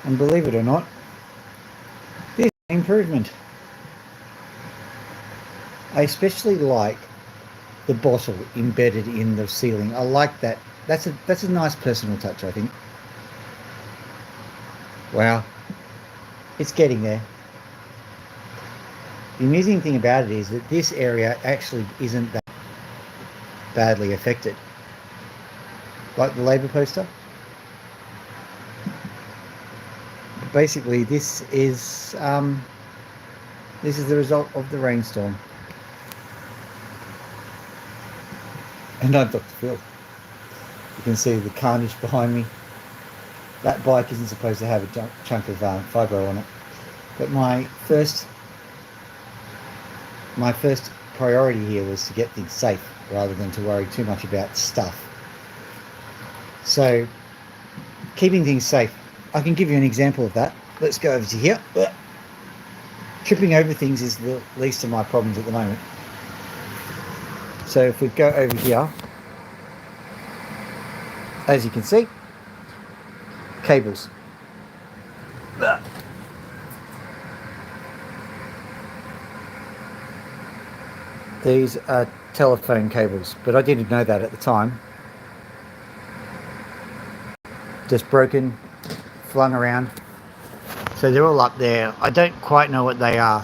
And believe it or not, this is an improvement. I especially like the bottle embedded in the ceiling. I like that. That's a nice personal touch, I think. Wow, it's getting there. The amusing thing about it is that this area actually isn't that badly affected. Like the Labour poster. But basically, this is the result of the rainstorm. And I've got the feel. You can see the carnage behind me. That bike isn't supposed to have a chunk of fibro on it. But my first priority here was to get things safe rather than to worry too much about stuff. So, keeping things safe. I can give you an example of that. Let's go over to here. Tripping over things is the least of my problems at the moment. So if we go over here, as you can see, cables. These are telephone cables, but I didn't know that at the time. Just broken, flung around. So they're all up there. I don't quite know what they are,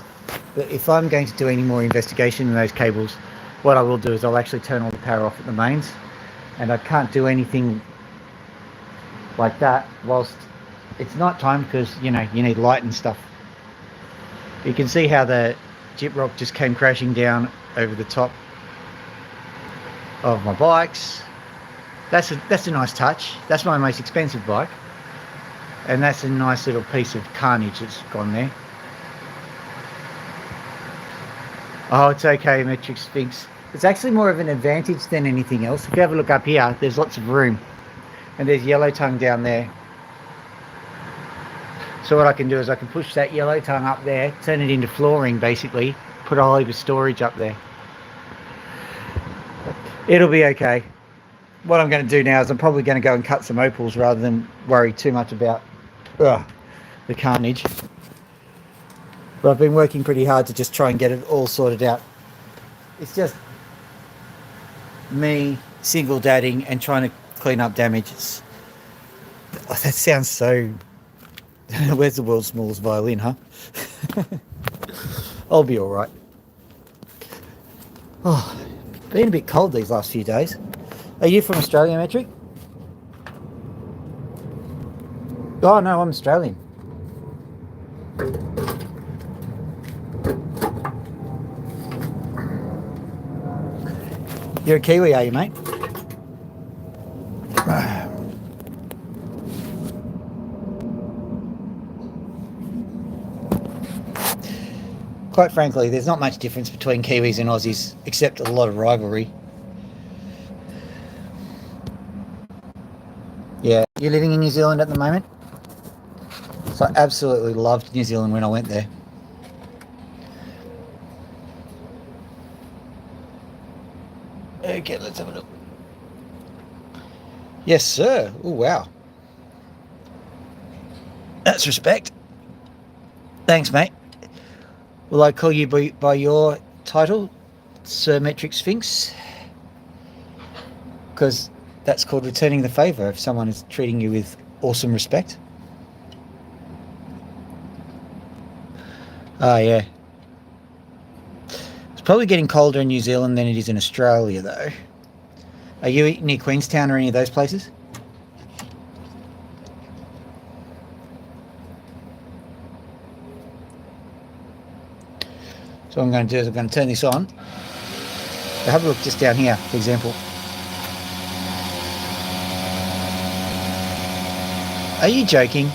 but if I'm going to do any more investigation in those cables, what I will do is I'll actually turn all the power off at the mains, and I can't do anything like that whilst it's night time because, you know, you need light and stuff. You can see how the gyprock just came crashing down over the top of my bikes. That's a nice touch. That's my most expensive bike, and that's a nice little piece of carnage that's gone there. Oh, it's okay, Metric Sphinx. It's actually more of an advantage than anything else. If you have a look up here, there's lots of room, and there's yellow tongue down there. So what I can do is I can push that yellow tongue up there, turn it into flooring basically, put a whole heap of storage up there. It'll be okay. What I'm going to do now is I'm probably going to go and cut some opals rather than worry too much about the carnage. But I've been working pretty hard to just try and get it all sorted out. It's just me single dadding and trying to clean up damages. Oh, that sounds so... Where's the world's smallest violin, huh? I'll be all right. Oh, been a bit cold these last few days. Are you from Australia, Metric? Oh no, I'm Australian. You're a Kiwi, are you, mate? Quite frankly, there's not much difference between Kiwis and Aussies, except a lot of rivalry. Yeah, you're living in New Zealand at the moment? So I absolutely loved New Zealand when I went there. Okay, let's have a look. Yes, sir. Oh, wow. That's respect. Thanks, mate. Will I call you by your title, Sir Metric Sphinx? Because that's called returning the favour if someone is treating you with awesome respect. Oh, yeah. It's probably getting colder in New Zealand than it is in Australia, though. Are you near Queenstown or any of those places? So what I'm going to do is I'm going to turn this on. So have a look just down here, for example. Are you joking?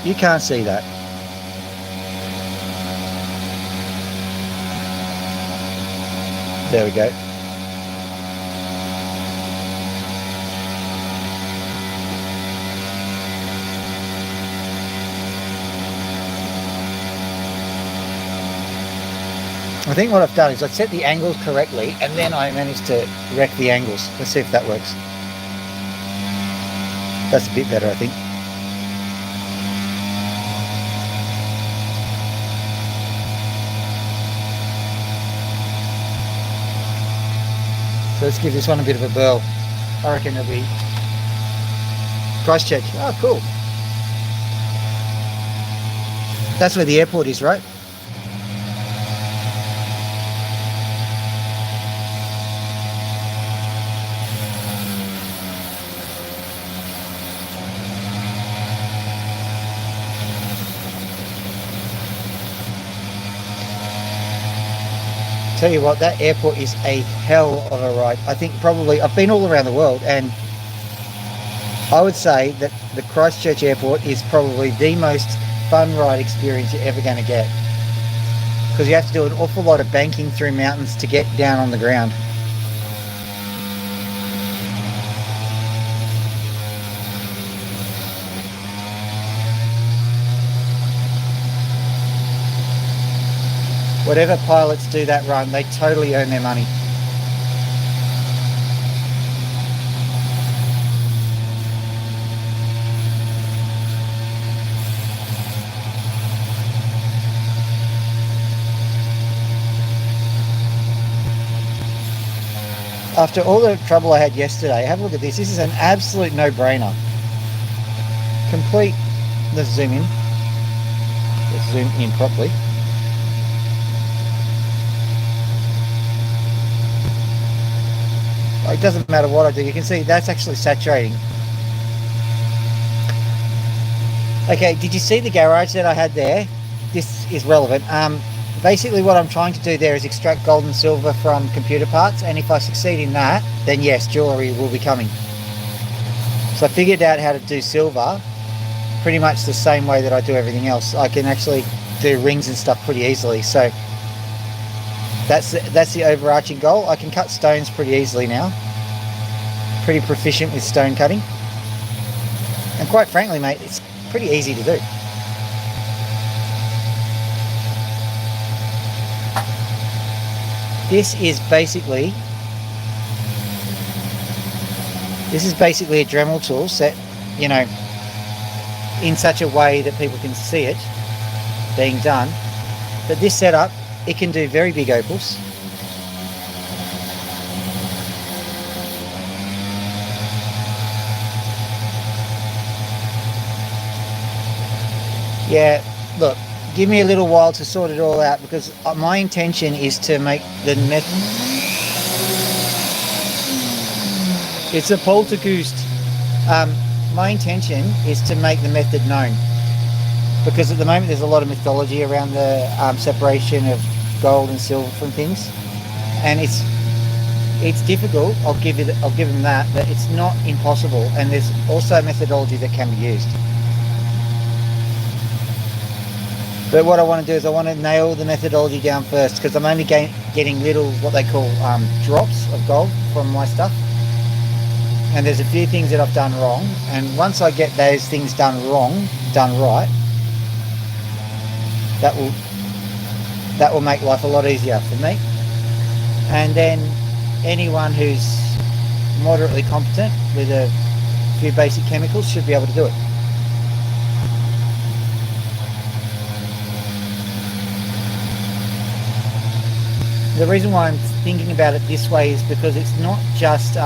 You can't see that. There we go. I think what I've done is I've set the angles correctly and then I managed to correct the angles. Let's see if that works. That's a bit better, I think. So let's give this one a bit of a burl. I reckon it'll be Christchurch. Oh, cool. That's where the airport is, right? Tell you what, that airport is a hell of a ride. I think probably, I've been all around the world, and I would say that the Christchurch airport is probably the most fun ride experience you're ever going to get, because you have to do an awful lot of banking through mountains to get down on the ground. Whatever pilots do that run, they totally earn their money. After all the trouble I had yesterday, have a look at this. This is an absolute no-brainer. Complete. Let's zoom in. Let's zoom in properly. It doesn't matter what I do. You can see that's actually saturating. Okay, did you see the garage that I had there? This is relevant. Basically what I'm trying to do there is extract gold and silver from computer parts, and if I succeed in that, then yes, jewellery will be coming. So I figured out how to do silver pretty much the same way that I do everything else. I can actually do rings and stuff pretty easily. So that's the overarching goal. I can cut stones pretty easily now. Pretty proficient with stone cutting. And quite frankly, mate, it's pretty easy to do. This is basically a Dremel tool set, you know, in such a way that people can see it being done. But this setup, it can do very big opals. Yeah, look, give me a little while to sort it all out, because my intention is to make the method. It's a poltergeist. My intention is to make the method known, because at the moment there's a lot of mythology around the separation of gold and silver from things, and it's difficult. I'll give them that, but it's not impossible, and there's also a methodology that can be used. But what I want to do is I want to nail the methodology down first, because I'm only getting little, what they call drops of gold from my stuff. And there's a few things that I've done wrong. And once I get those things done right, that will make life a lot easier for me. And then anyone who's moderately competent with a few basic chemicals should be able to do it. The reason why I'm thinking about it this way is because it's not just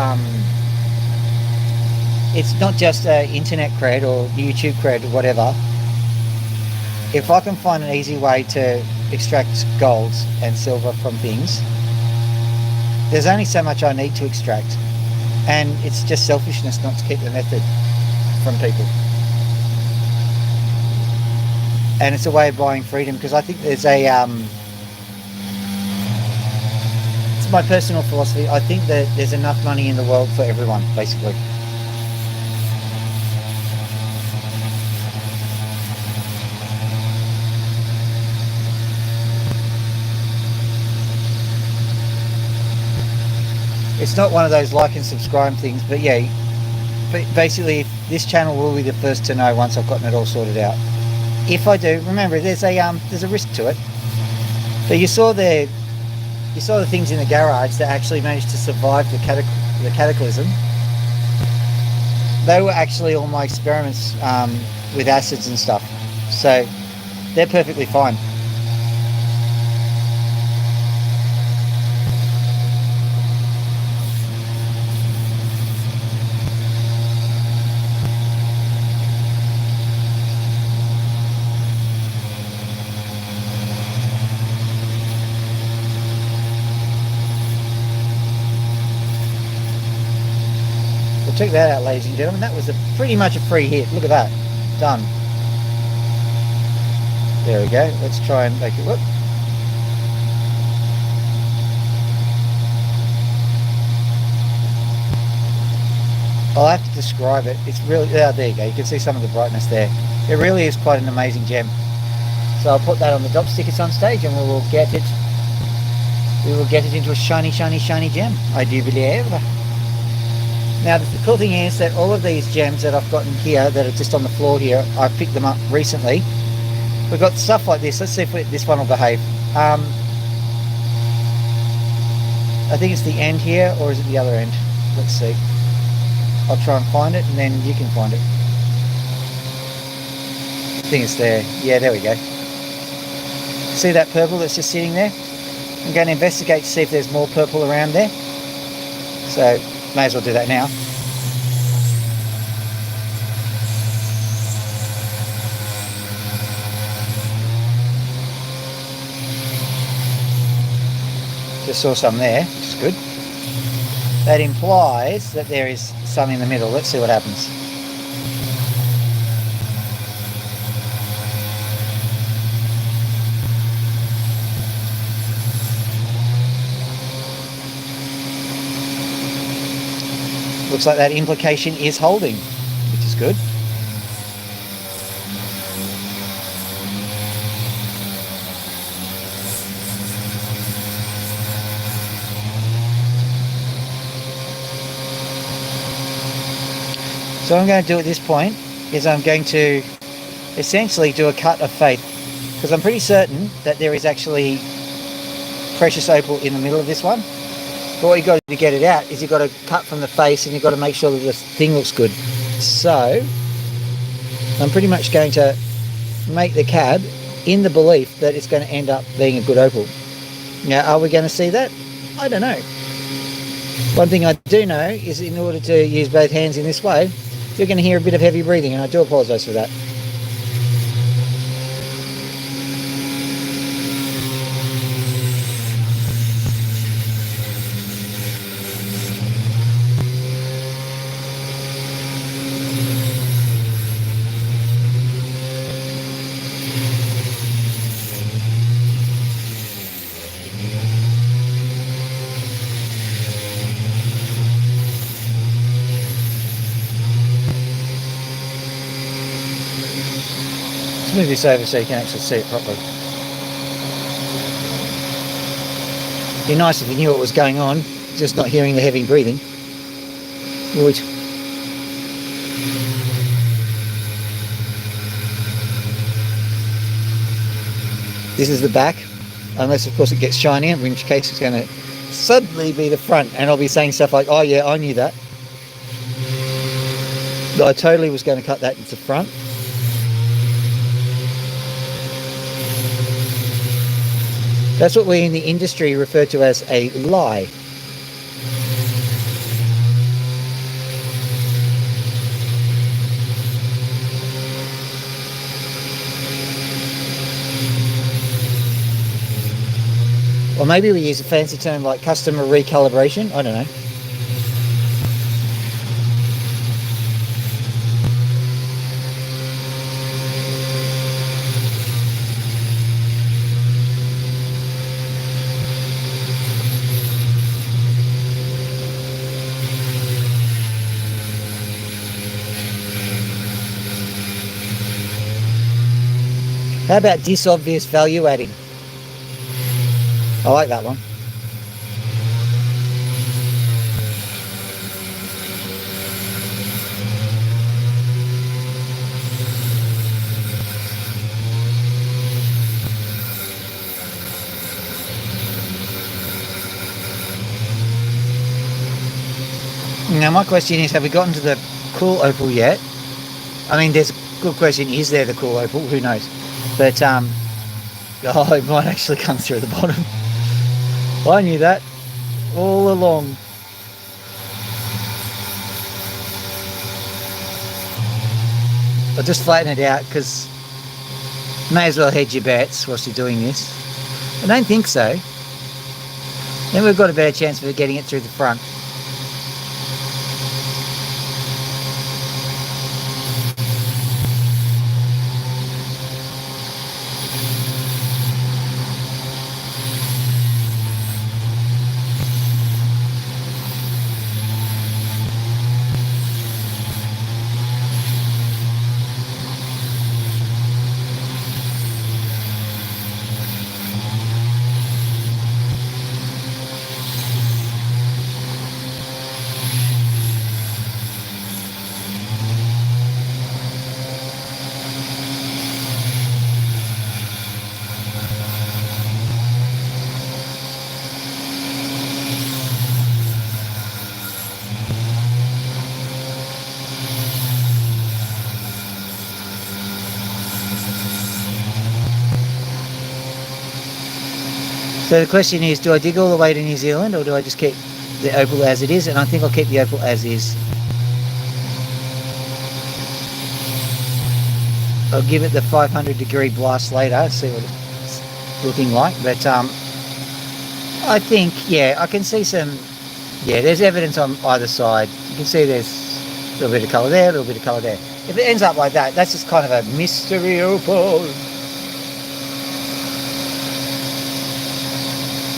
internet cred or YouTube cred or whatever. If I can find an easy way to extract gold and silver from things, there's only so much I need to extract, and it's just selfishness not to keep the method from people. And it's a way of buying freedom, because I think there's it's my personal philosophy. I think that there's enough money in the world for everyone, basically. It's not one of those like and subscribe things, but yeah, basically this channel will be the first to know once I've gotten it all sorted out. If I do, remember there's a risk to it. So you saw the things in the garage that actually managed to survive the cataclysm. They were actually all my experiments with acids and stuff, so they're perfectly fine. check that out, ladies and gentlemen. That was pretty much a free hit. Look at that. Done. There we go. Let's try and make it work. I'll have to describe it. It's really, there you go. You can see some of the brightness there. It really is quite an amazing gem. So I'll put that on the dop stick at some stage, and we will get it into a shiny, shiny, shiny gem, I do believe. Now the cool thing is that all of these gems that I've gotten here that are just on the floor here, I've picked them up recently. We've got stuff like this. Let's see if this one will behave. I think it's the end here, or is it the other end? Let's see. I'll try and find it, and then you can find it. I think it's there. Yeah, there we go. See that purple that's just sitting there? I'm going to investigate to see if there's more purple around there. So, may as well do that now. Just saw some there, which is good. That implies that there is some in the middle. Let's see what happens. Looks like that implication is holding, which is good. So what I'm going to do at this point is I'm going to essentially do a cut of faith, because I'm pretty certain that there is actually precious opal in the middle of this one. But what you've got to do to get it out is you've got to cut from the face, and you've got to make sure that the thing looks good. So I'm pretty much going to make the cab in the belief that it's going to end up being a good opal. Now, are we going to see that? I don't know. One thing I do know is in order to use both hands in this way, you're going to hear a bit of heavy breathing, and I do apologise for that. Move this over so you can actually see it properly. It'd be nice if you knew what was going on, just not hearing the heavy breathing. Which this is the back, unless of course it gets shiny, in which case it's going to suddenly be the front, and I'll be saying stuff like, oh yeah, I knew that. But I totally was going to cut that into the front. That's what we in the industry refer to as a lie. Or maybe we use a fancy term like customer recalibration. I don't know. How about disobvious value adding? I like that one. Now my question is, have we gotten to the cool opal yet? I mean, there's a good question, is there the cool opal? Who knows? But, oh, it might actually come through the bottom. I knew that all along. I'll just flatten it out, because may as well hedge your bets whilst you're doing this. I don't think so. Then we've got a better chance of getting it through the front. So the question is, do I dig all the way to New Zealand or do I just keep the opal as it is? And I think I'll keep the opal as is. I'll give it the 500-degree blast later, see what it's looking like. But I think, yeah, I can see some, yeah, there's evidence on either side. You can see there's a little bit of colour there, a little bit of colour there. If it ends up like that, that's just kind of a mystery opal.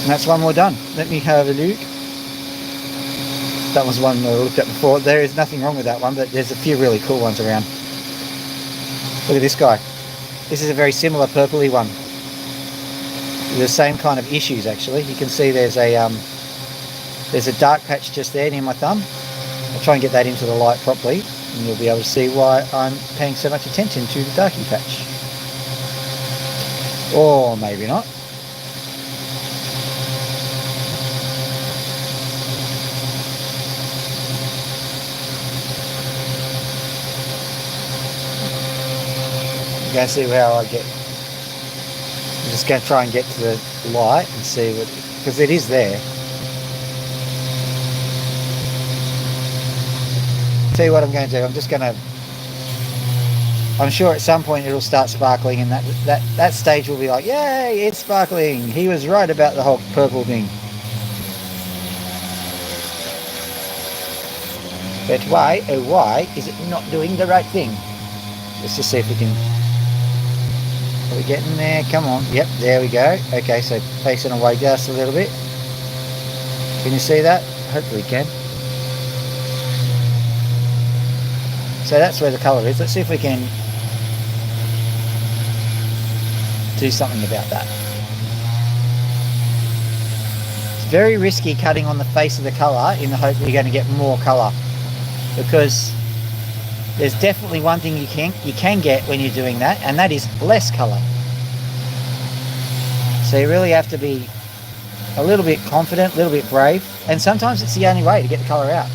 And that's one more done. Let me have a look. That was one I looked at before. There is nothing wrong with that one, but there's a few really cool ones around. Look at this guy. This is a very similar purpley one. The same kind of issues actually. You can see there's a dark patch just there near my thumb. I'll try and get that into the light properly and you'll be able to see why I'm paying so much attention to the darky patch. Or maybe not. I'm going to see how I get. I'm just going to try and get to the light and see what, because it is there. Tell you what I'm going to do. I'm just going to. I'm sure at some point it'll start sparkling, and that stage will be like, yay, it's sparkling. He was right about the whole purple thing. But why, oh why, is it not doing the right thing? Let's just see if we can. Are we getting there? Come on. Yep, there we go. Okay, so facing away just a little bit. Can you see that? Hopefully you can. So that's where the colour is. Let's see if we can do something about that. It's very risky cutting on the face of the colour in the hope that you're going to get more colour, because there's definitely one thing you can get when you're doing that, and that is less colour. So you really have to be a little bit confident, a little bit brave, and sometimes it's the only way to get the colour out.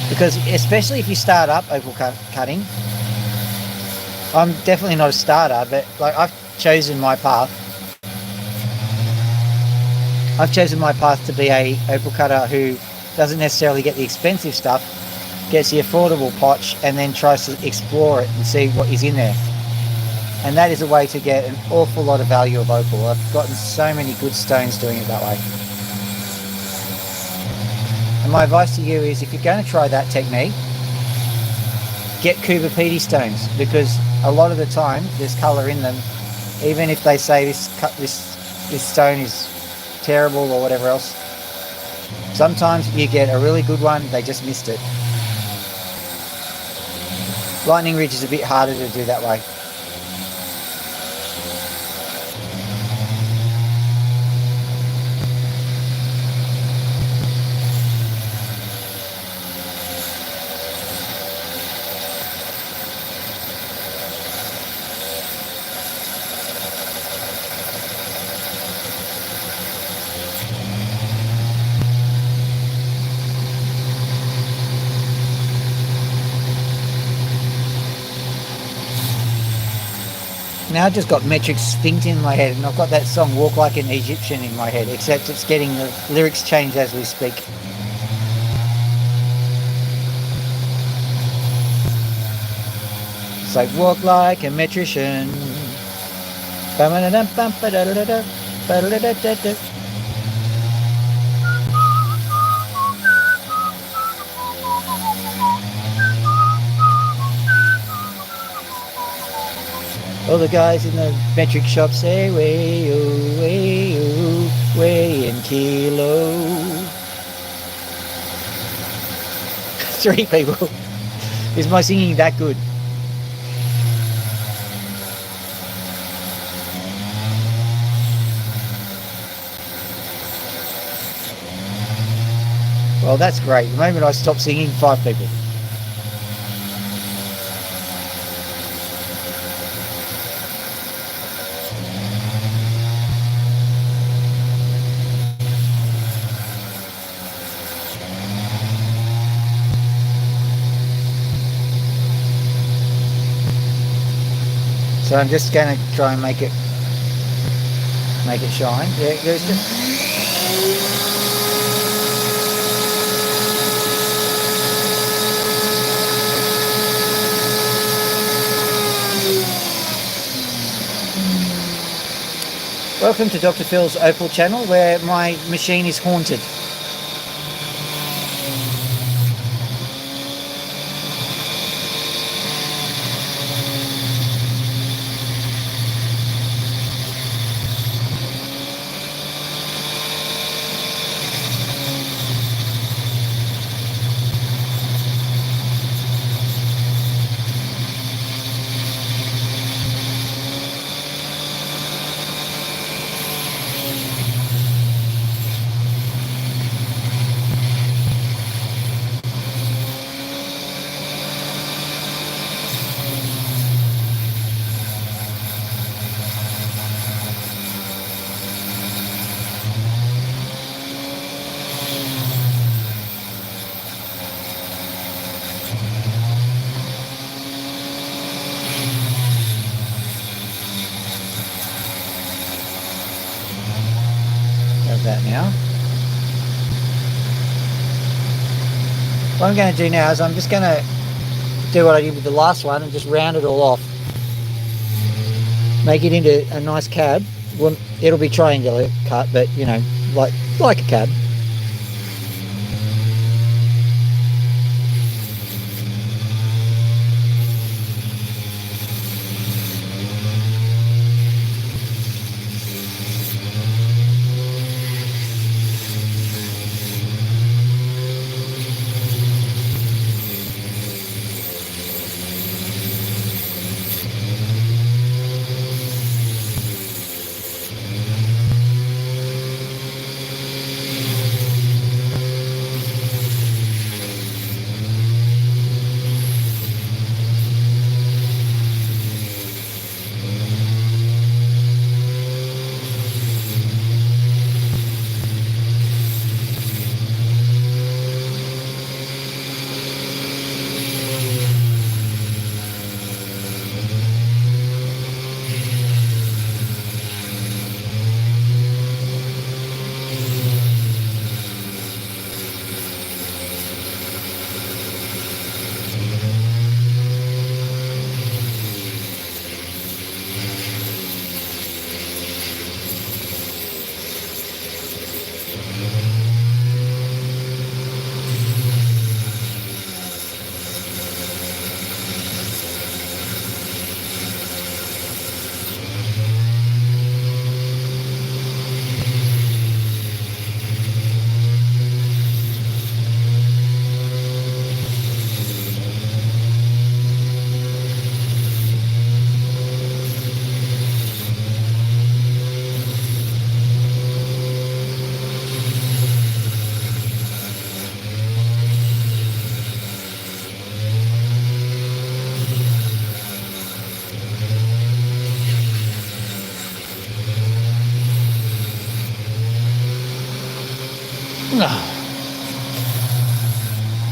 Because especially if you start up opal cutting, I'm definitely not a starter, but like I've chosen my path. I've chosen my path to be a opal cutter who doesn't necessarily get the expensive stuff, gets the affordable potch, and then tries to explore it and see what is in there. And that is a way to get an awful lot of value of opal. I've gotten so many good stones doing it that way. And my advice to you is, if you're going to try that technique, get Cooper Pedy stones, because a lot of the time there's colour in them, even if they say this stone is terrible or whatever else. Sometimes you get a really good one, they just missed it. Lightning Ridge is a bit harder to do that way. Now I've just got metric sphinx in my head, and I've got that song Walk Like an Egyptian in my head, except it's getting the lyrics changed as we speak. It's like walk like a metrician. All the guys in the metric shop say way in kilo. 3 people. Is my singing that good? Well, that's great. The moment I stop singing, 5 people. So I'm just going to try and make it make it shine. There it goes. Welcome to Dr. Phil's Opal channel, where my machine is haunted. That now. What I'm going to do now is I'm just going to do what I did with the last one and just round it all off. Make it into a nice cab. Well, it'll be triangular cut, but you know, like a cab.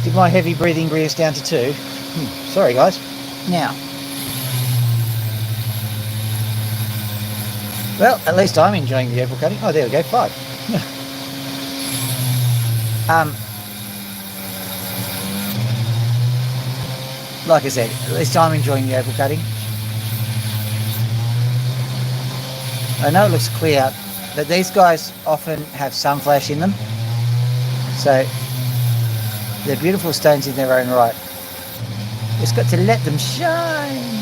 Did my heavy breathing bring us down to 2? Sorry guys. Now, well, at least I'm enjoying the opal cutting. Oh, there we go, 5. Like I said, at least I'm enjoying the opal cutting. I know it looks clear, but these guys often have some flash in them. So they're beautiful stones in their own right. Just got to let them shine.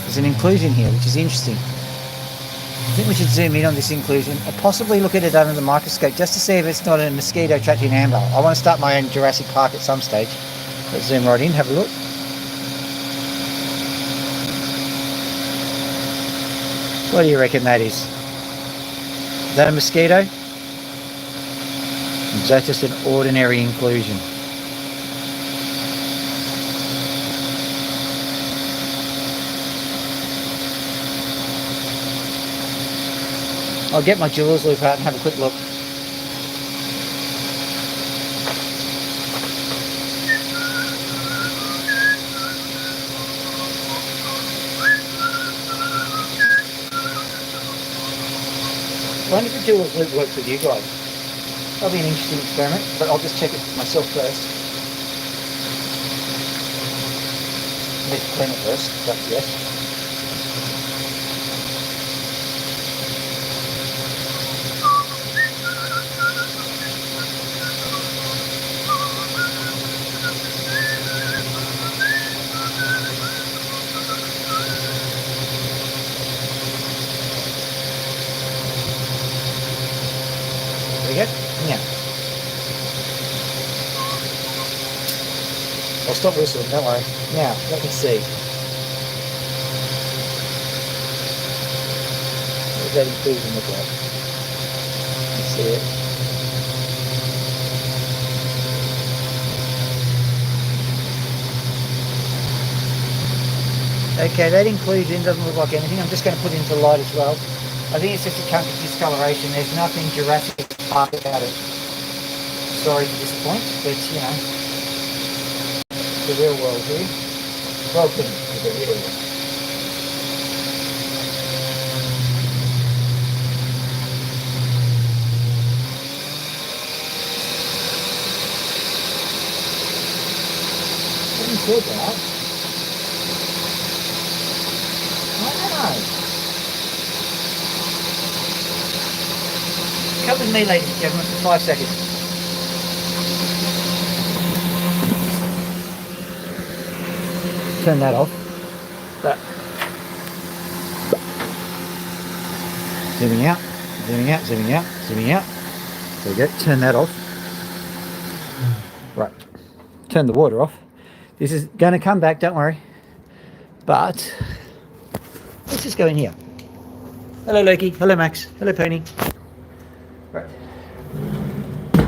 There's an inclusion here, which is interesting. I think we should zoom in on this inclusion and possibly look at it under the microscope just to see if it's not a mosquito trapped in amber. I want to start my own Jurassic Park at some stage. Let's zoom right in, have a look. What do you reckon that is? Is that a mosquito? Is that just an ordinary inclusion? I'll get my jeweler's loupe out and have a quick look. wonder if the dual loop works with you guys. That'll be an interesting experiment, but I'll just check it myself first. I need to clean it first, but yes. There we go. Yeah. I'll stop whistling, don't worry. Now, let me see. What does that inclusion look like? Let's see it. Okay, that inclusion doesn't look like anything. I'm just going to put it into light as well. I think it's just a chunk of discoloration. There's nothing Jurassic Park about it. Sorry to disappoint, but you know, the real world here. Welcome to the real world. Having said that, I don't know. Come with me, ladies and gentlemen, for 5 seconds. Turn that off. That. Zooming out, zooming out, zooming out, zooming out. There we go. Turn that off. Right. Turn the water off. This is going to come back, don't worry. But let's just go in here. Hello, Loki. Hello, Max. Hello, Pony. Right.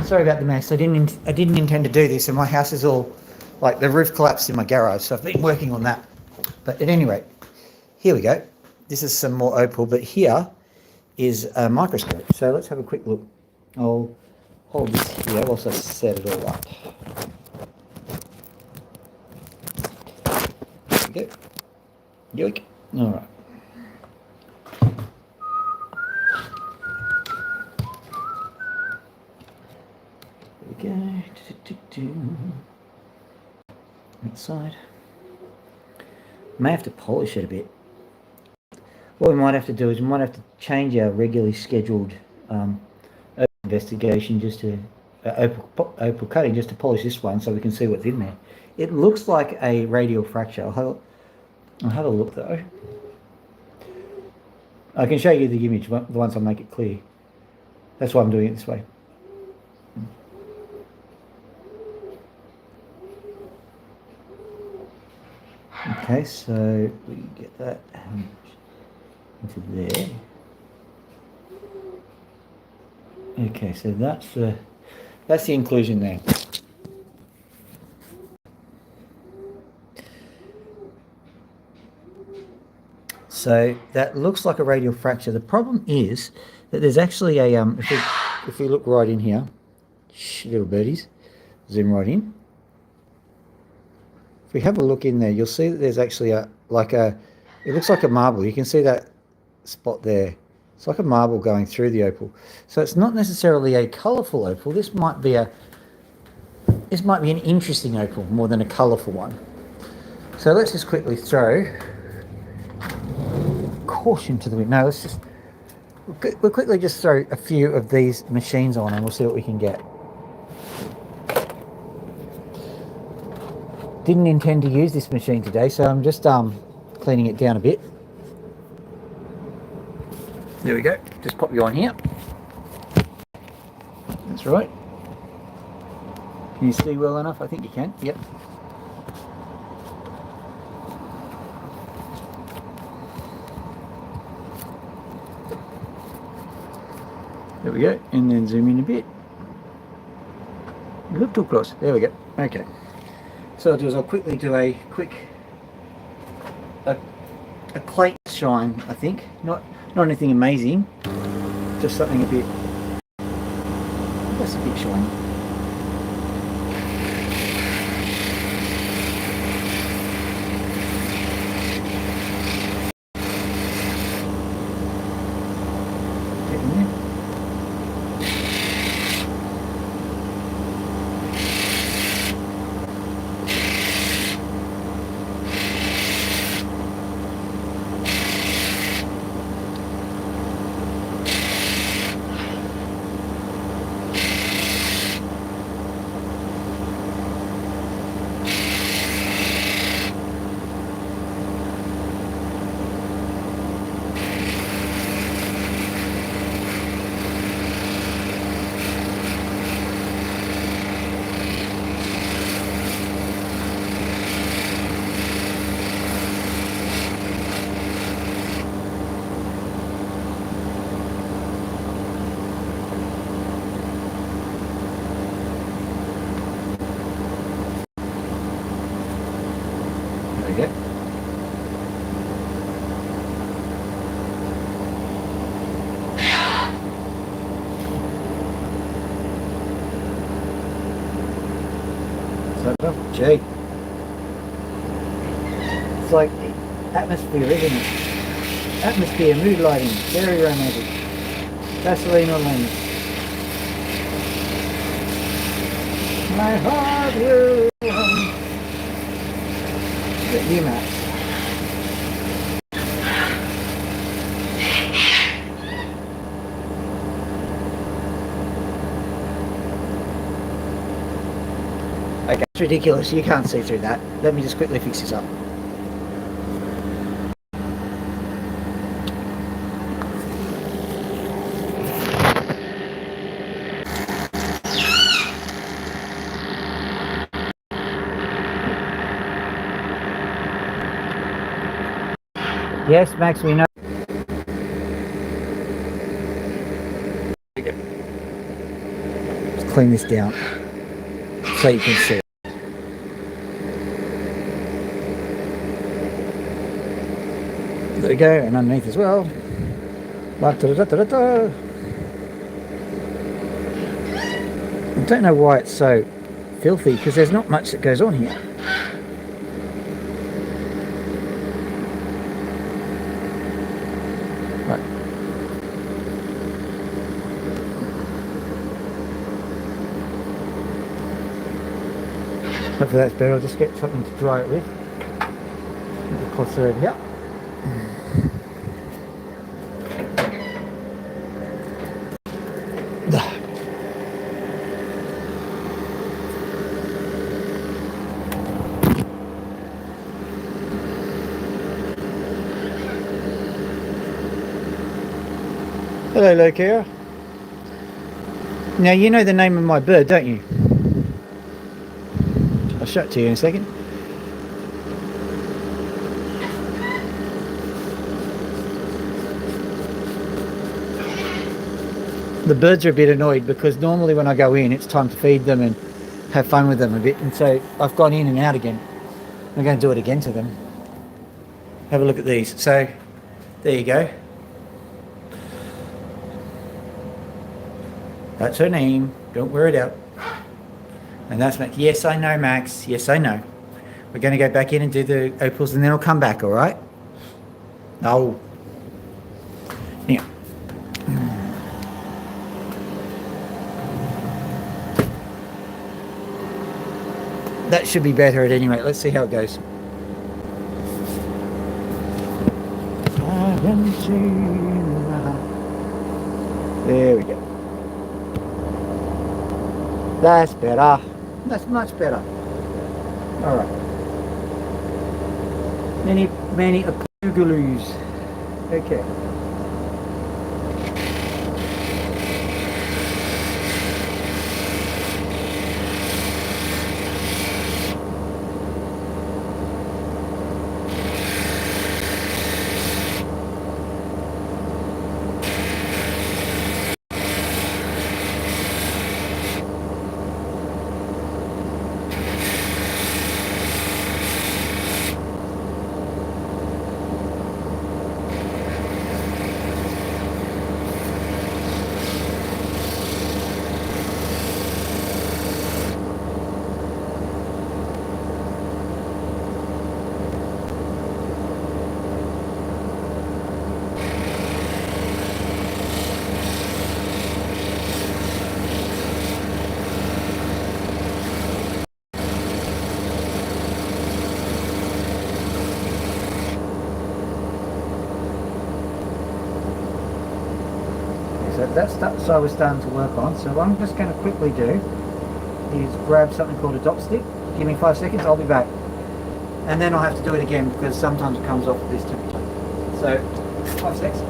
Sorry about the mess. I didn't intend to do this, and my house is all like the roof collapsed in my garage, so I've been working on that. But at any rate, here we go. This is some more opal, but here is a microscope. So let's have a quick look. I'll hold this here whilst I set it all up. There we go. Yoink. All right. There we go. Outside. May have to polish it a bit. What we might have to do is we might have to change our regularly scheduled investigation just to opal cutting just to polish this one so we can see what's in there. It looks like a radial fracture. I'll have a look though. I can show you the image once I make it clear. That's why I'm doing it this way. Okay, so we get that into there. Okay, so that's the inclusion there. So that looks like a radial fracture. The problem is that there's actually a if we look right in here, little birdies, zoom right in. If we have a look in there, you'll see that there's actually it looks like a marble. You can see that spot there. It's like a marble going through the opal. So it's not necessarily a colourful opal. This might be an interesting opal more than a colourful one. So let's just quickly throw caution to the wind. No, we'll quickly just throw a few of these machines on and we'll see what we can get. Didn't intend to use this machine today, so I'm just cleaning it down a bit. There we go. Just pop you on here. That's right. Can you see well enough? I think you can. Yep. There we go. And then zoom in a bit. You look too close. There we go. Okay. So I'll do is I'll quickly do a plate shine, I think. Not anything amazing. Just something a bit, just a bit shiny. Get in there. There we go. So, gee. It's like atmosphere, isn't it? Atmosphere, mood lighting, very romantic. Gasoline on lens. My heart will run. Get you, Max. Okay, it's ridiculous. You can't see through that. Let me just quickly fix this up. Yes, Max, we know. Let's clean this down so you can see. There we go, and underneath as well. I don't know why it's so filthy, because there's not much that goes on here. Right. Hopefully that's better. I'll just get something to dry it with. The cloths are over here. Hello, Lokia. Now you know the name of my bird, don't you? I'll show it to you in a second. The birds are a bit annoyed because normally when I go in it's time to feed them and have fun with them a bit, and so I've gone in and out again. I'm going to do it again to them. Have a look at these. So there you go. That's her name. Don't wear it out. And that's Max. Yes, I know, Max. Yes, I know. We're going to go back in and do the opals, and then I'll come back, all right? No. Yeah. That should be better at any rate. Let's see how it goes. There we go. That's better. That's much better. All right. Many apugaloos. Okay. That's so I was starting to work on. So what I'm just going to quickly do is grab something called a dop stick. Give me 5 seconds, I'll be back. And then I'll have to do it again because sometimes it comes off at this temperature. So 5 seconds.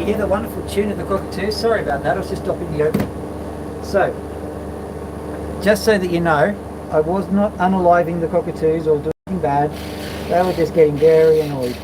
hear the wonderful tune of the cockatoo? Sorry about that, I was just dopping the opal. So, just so that you know, I was not unaliving the cockatoos or doing anything bad. They were just getting very annoyed.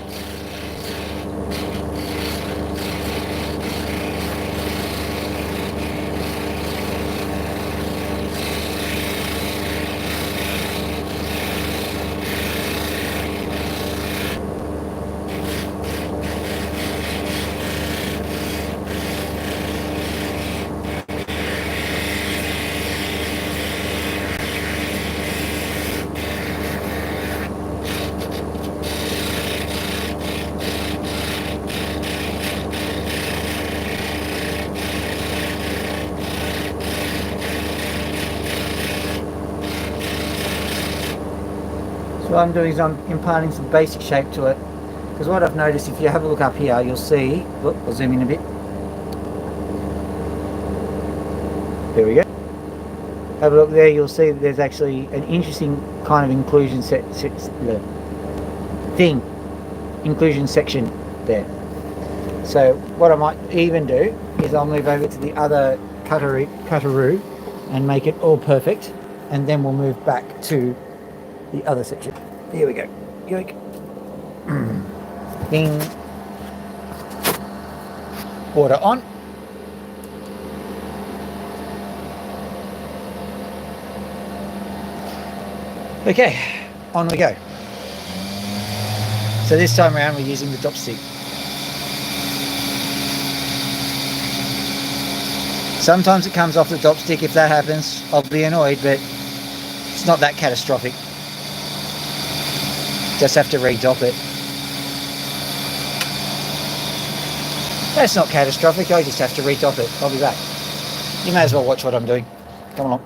What I'm doing is I'm imparting some basic shape to it, because what I've noticed, if you have a look up here, you'll see, look, I'll zoom in a bit, there we go, have a look there, you'll see that there's actually an interesting kind of inclusion inclusion section there. So what I might even do is I'll move over to the other cutaroo and make it all perfect, and then we'll move back to the other section. Here we go. Yoink. Ding. Water on. Okay, on we go. So this time around we're using the dopstick. Sometimes it comes off the dopstick. If that happens, I'll be annoyed, but it's not that catastrophic. Just have to re-dop it. That's not catastrophic, I just have to re-dop it. I'll be back. You may as well watch what I'm doing. Come along.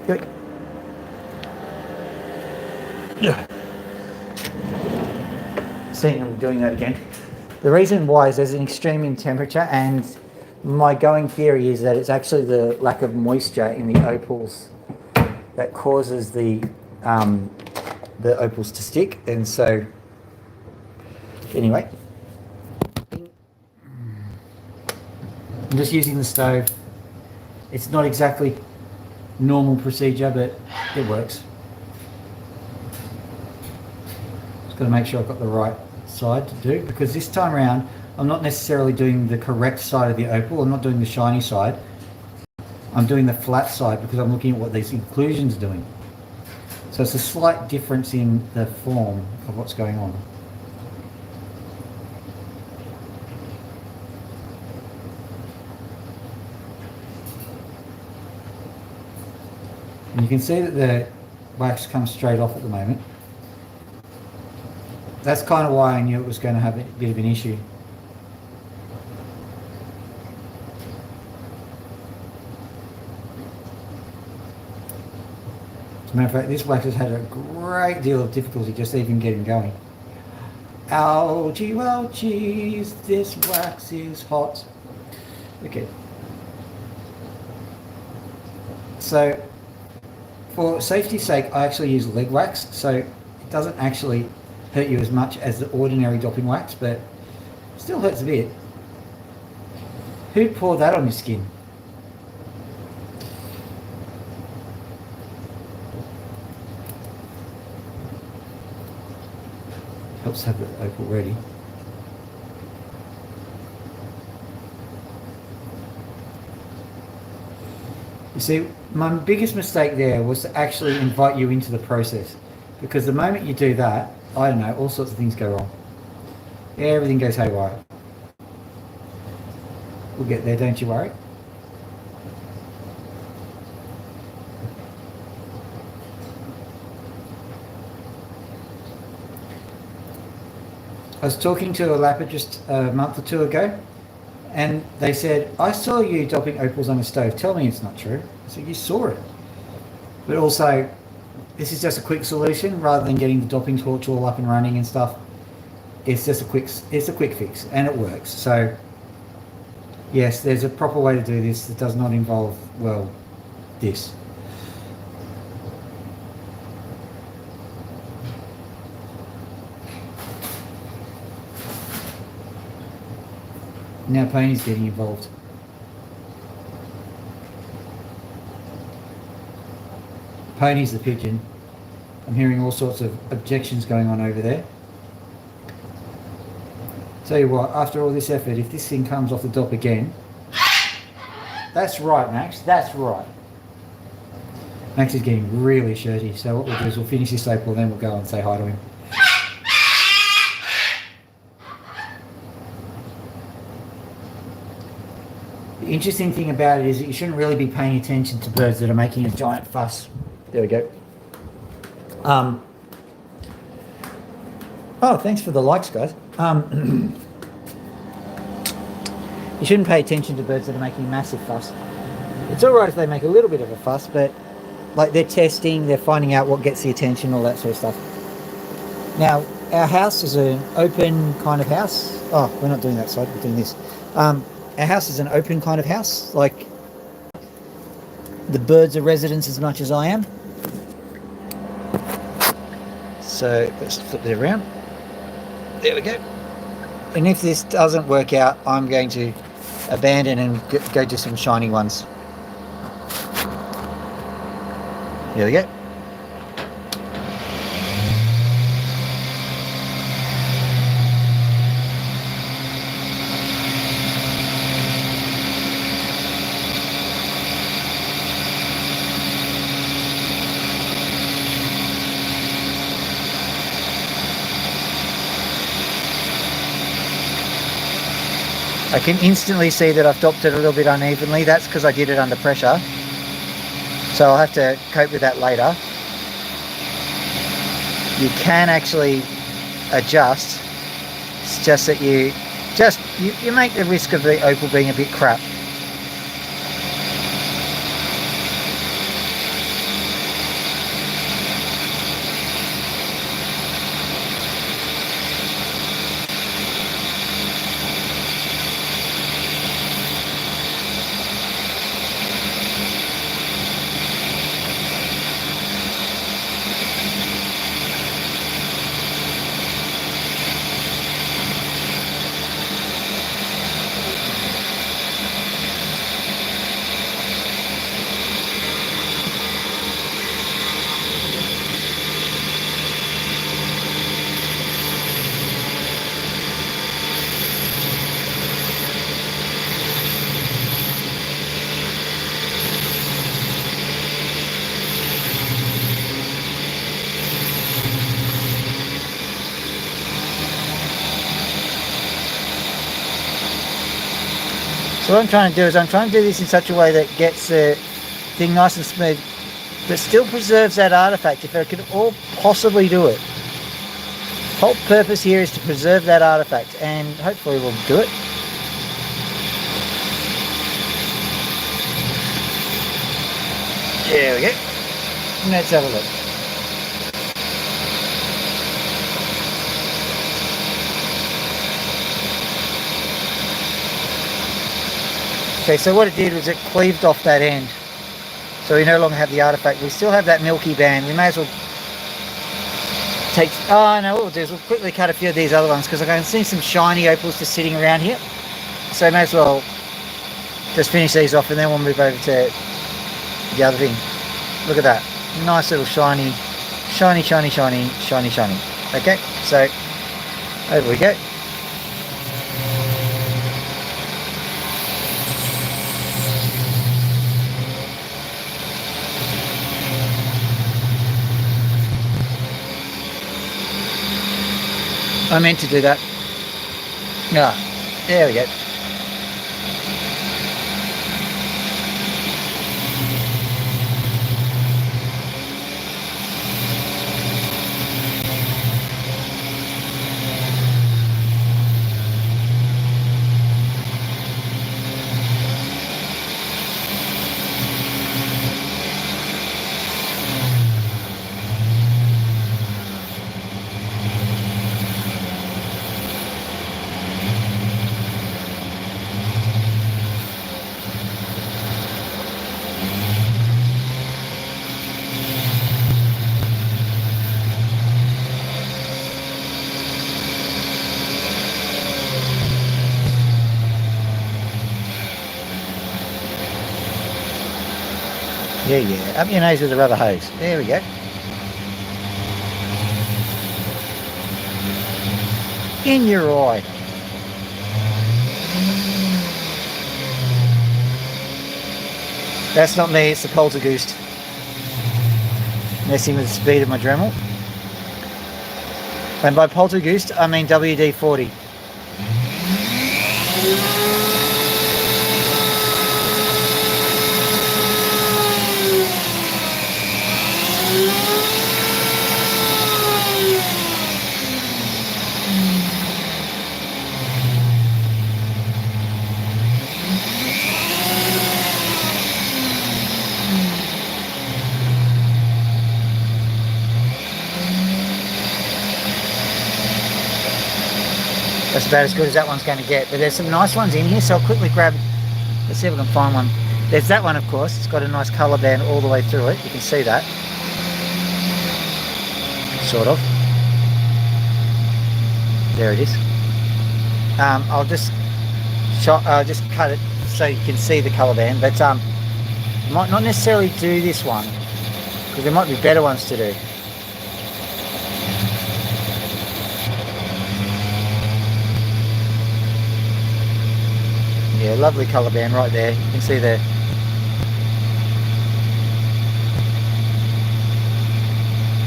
Good. Yeah. Seeing I'm doing that again. The reason why is there's an extreme in temperature, and my going theory is that it's actually the lack of moisture in the opals that causes the opals to stick. And so anyway, I'm just using the stove. It's not exactly normal procedure, but it works. Just got to make sure I've got the right side to do, because this time around I'm not necessarily doing the correct side of the opal. I'm not doing the shiny side. I'm doing the flat side because I'm looking at what these inclusions are doing. So it's a slight difference in the form of what's going on. And you can see that the wax comes straight off at the moment. That's kind of why I knew it was going to have a bit of an issue. As a matter of fact, this wax has had a great deal of difficulty just even getting going. Ouchie, ouchies, this wax is hot. Okay. So, for safety's sake, I actually use leg wax, so it doesn't actually hurt you as much as the ordinary dopping wax, but still hurts a bit. Who'd pour that on your skin? Helps have the opal ready. You see, my biggest mistake there was to actually invite you into the process, because the moment you do that, I don't know, all sorts of things go wrong. Everything goes haywire. We'll get there, don't you worry. I was talking to a lapidrist a month or two ago, and they said, I saw you dopping opals on a stove. Tell me it's not true. I said, you saw it. But also, this is just a quick solution rather than getting the dopping torch all up and running and stuff. It's just a quick fix, and it works. So yes, there's a proper way to do this that does not involve, well, this. Now Pony's getting involved. Pony's the pigeon. I'm hearing all sorts of objections going on over there. Tell you what, after all this effort, if this thing comes off the top again... That's right, Max, that's right. Max is getting really shirty, so what we'll do is we'll finish this opal, then we'll go and say hi to him. The interesting thing about it is that you shouldn't really be paying attention to birds that are making a giant fuss. There we go. Oh, thanks for the likes, guys. You shouldn't pay attention to birds that are making a massive fuss. It's alright if they make a little bit of a fuss, but like they're testing, they're finding out what gets the attention, all that sort of stuff. Now, our house is an open kind of house. Oh, we're not doing that side, we're doing this. Our house is an open kind of house. Like, the birds are residents as much as I am. So, let's flip it around. There we go. And if this doesn't work out, I'm going to abandon and go do some shiny ones. There we go. I can instantly see that I've dopped it a little bit unevenly. That's because I did it under pressure. So I'll have to cope with that later. You can actually adjust. It's just that you make the risk of the opal being a bit crap. So what I'm trying to do is I'm trying to do this in such a way that gets the thing nice and smooth, but still preserves that artifact if I could all possibly do it. The whole purpose here is to preserve that artifact, and hopefully we'll do it. There we go. Let's have a look. Okay, so what it did was it cleaved off that end. So we no longer have the artifact. We still have that milky band. We may as well take... Oh, no, what we'll do is we'll quickly cut a few of these other ones because I can see some shiny opals just sitting around here. So we may as well just finish these off and then we'll move over to the other thing. Look at that. Nice little shiny. Okay, so over we go. I meant to do that. There we go. There you go. Up your nose with a rubber hose. There we go. In your eye. That's not me, it's the poltergeist. Messing with the speed of my Dremel. And by poltergeist, I mean WD-40. That's about as good as that one's going to get, but there's some nice ones in here, so I'll quickly grab, let's see if I can find one. There's that one, of course. It's got a nice colour band all the way through it. You can see that, sort of. There it is. I'll just cut it so you can see the colour band, but might not necessarily do this one because there might be better ones to do. Yeah, lovely colour band right there. You can see there.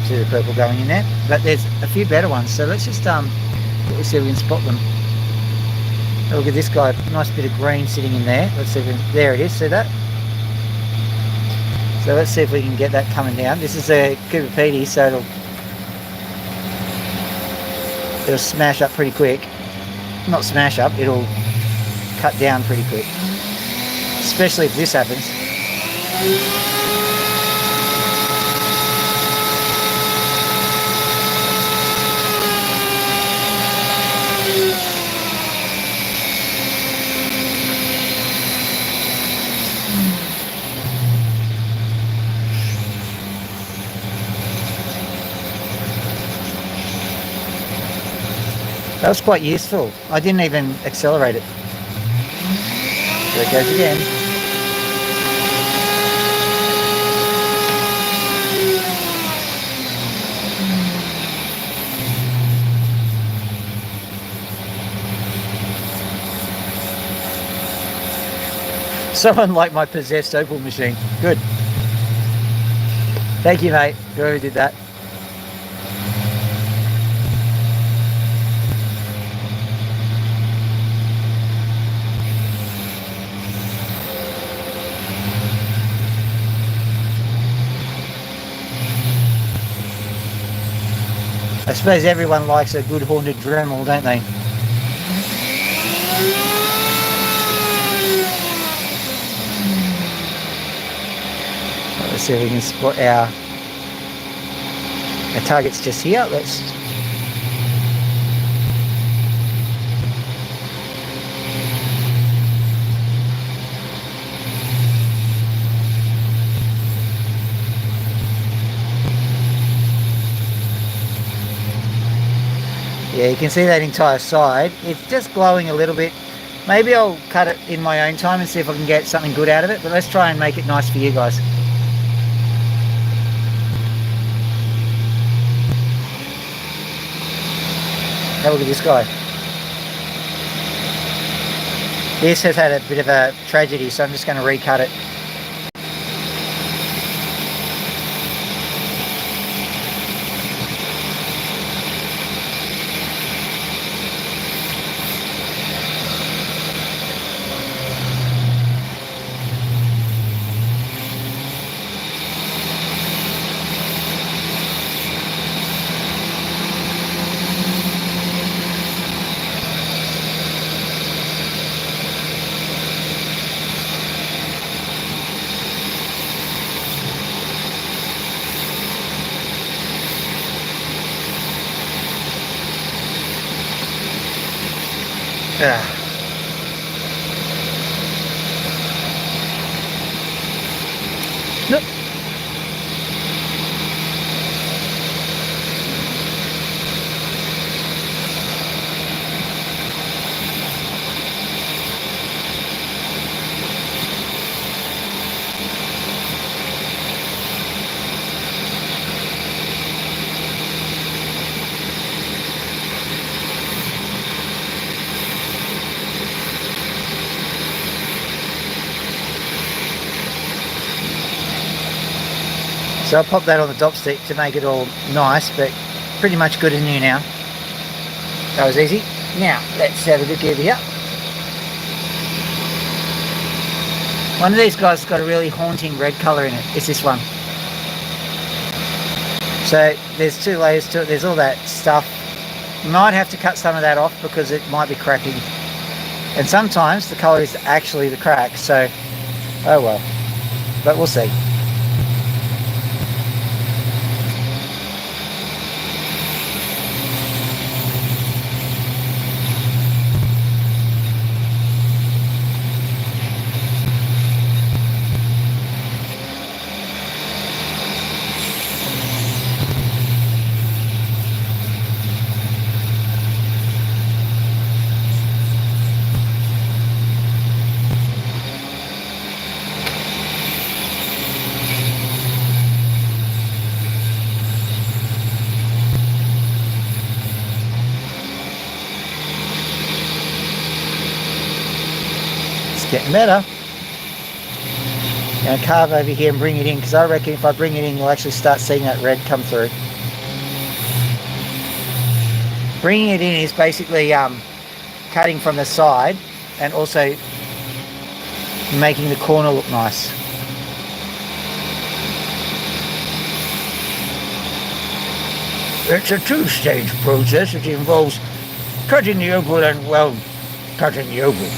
See the purple going in there. But there's a few better ones, so let's just see if we can spot them. Oh, look at this guy, nice bit of green sitting in there. Let's see if we can, there it is, see that? So let's see if we can get that coming down. This is a Cooper Pedy, so it'll smash up pretty quick. Not smash up, it'll cut down pretty quick, especially if this happens. That was quite useful. I didn't even accelerate it. There it goes again. So unlike my possessed Opal machine. Good. Thank you, mate, whoever did that. I suppose everyone likes a good haunted Dremel, don't they? Let's see if we can spot our target's just here. Let's yeah, you can see that entire side. It's just glowing a little bit. Maybe I'll cut it in my own time and see if I can get something good out of it, but let's try and make it nice for you guys. Have a look at this guy. This has had a bit of a tragedy, so I'm just going to recut it. Yeah. Nope. So I'll pop that on the dop stick to make it all nice, but pretty much good and new now. That was easy. Now, let's have a look over here. One of these guys has got a really haunting red colour in it. It's this one. So there's 2 layers to it. There's all that stuff. You might have to cut some of that off because it might be cracking. And sometimes the colour is actually the crack. So, oh well. But we'll see. Getting better. I'm going to carve over here and bring it in, because I reckon if I bring it in you'll actually start seeing that red come through. Bringing it in is basically cutting from the side and also making the corner look nice. It's a 2-stage process. It involves cutting the opal and, well, cutting the opal.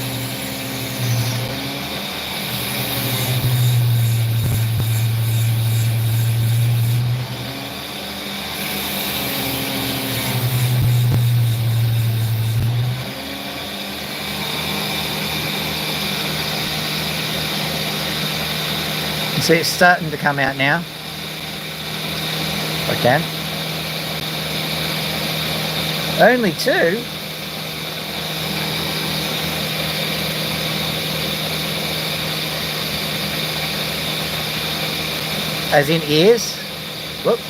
See, it's starting to come out now. If I can. Only 2. As in ears. Whoop.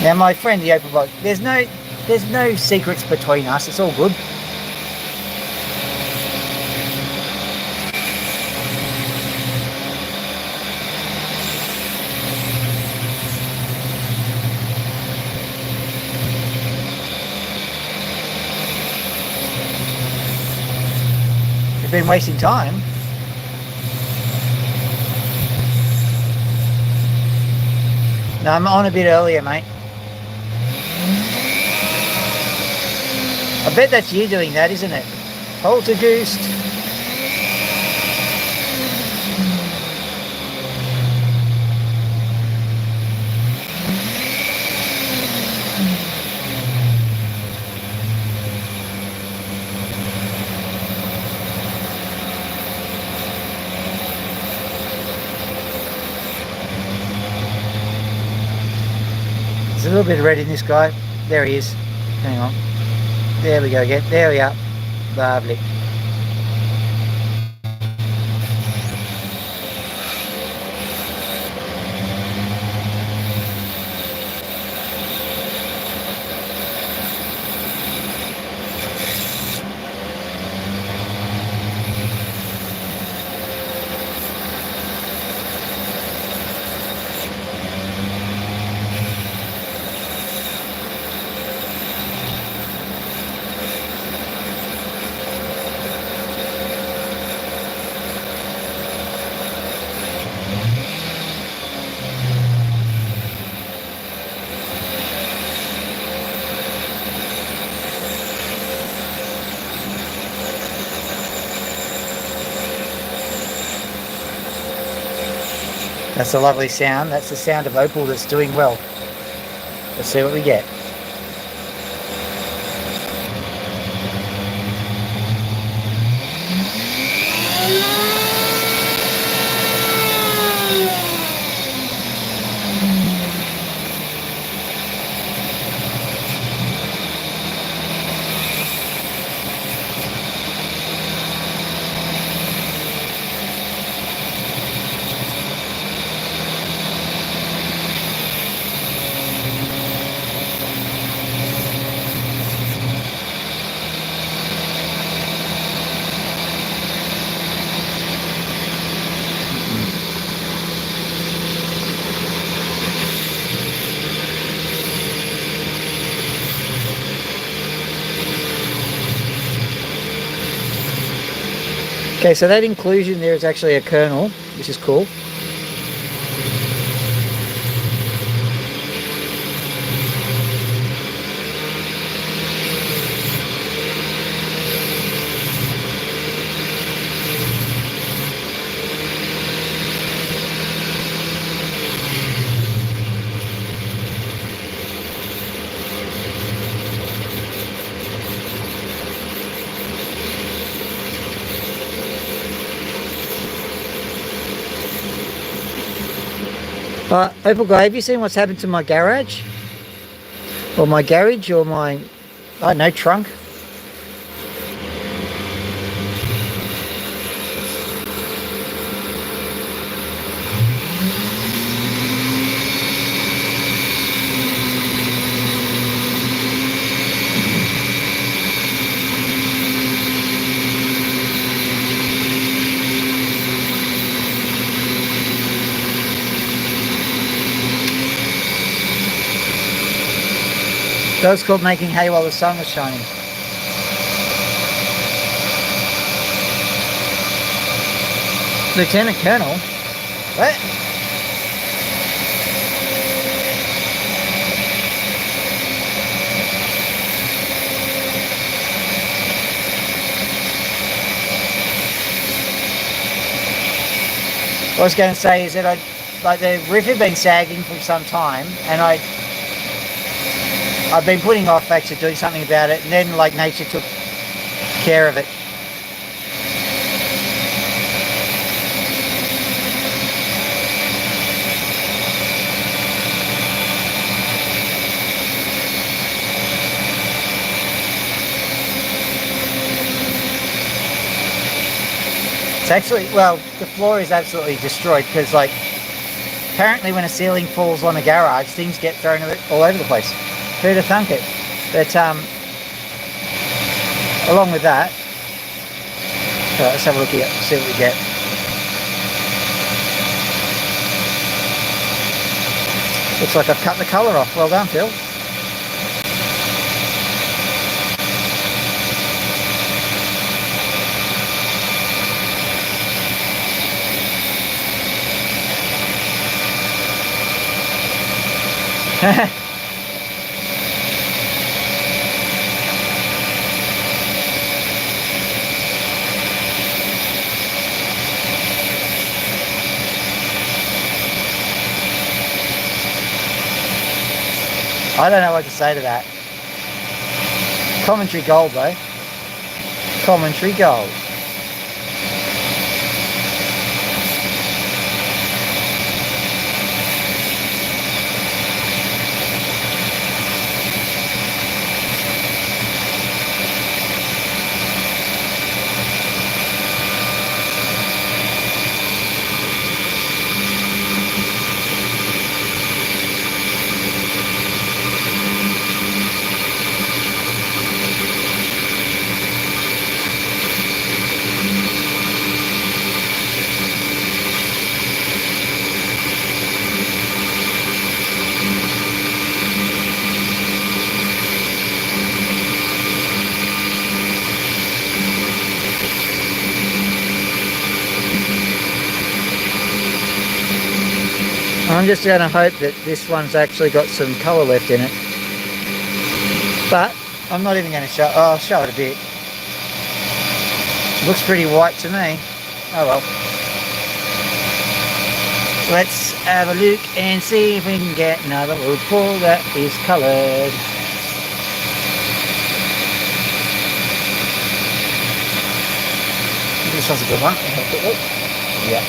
Now my friend the Opal bloke, there's no secrets between us, it's all good. You've been wasting time. No, I'm on a bit earlier, mate. I bet that's you doing that, isn't it? Poltergeist. There's a little bit of red in this guy. There he is. Hang on. There we go again. There we are. Lovely. That's a lovely sound. That's the sound of opal that's doing well. Let's see what we get. Okay, so that inclusion there is actually a kernel, which is cool. Opal guy, have you seen what's happened to my garage? Or my garage, or my, I don't know, trunk? That was called making hay while the sun was shining. Lieutenant Colonel? What? What I was going to say is that like the roof had been sagging for some time, and I've been putting off actually doing something about it, and then like nature took care of it. It's actually, well, the floor is absolutely destroyed because, like, apparently when a ceiling falls on a garage, things get thrown all over the place. Who'd have thunk it? But along with that, let's have a look here, see what we get. Looks like I've cut the colour off. Well done, Phil. I don't know what to say to that. Commentary gold though. Commentary gold. I'm just going to hope that this one's actually got some colour left in it. But I'm not even going to show. Oh, I'll show it a bit. Looks pretty white to me. Oh well. Let's have a look and see if we can get another opal that is coloured. This one's a good one. Yeah.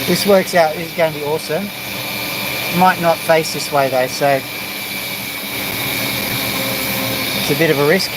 This works out, this is going to be awesome. Might not face this way though, so it's a bit of a risk.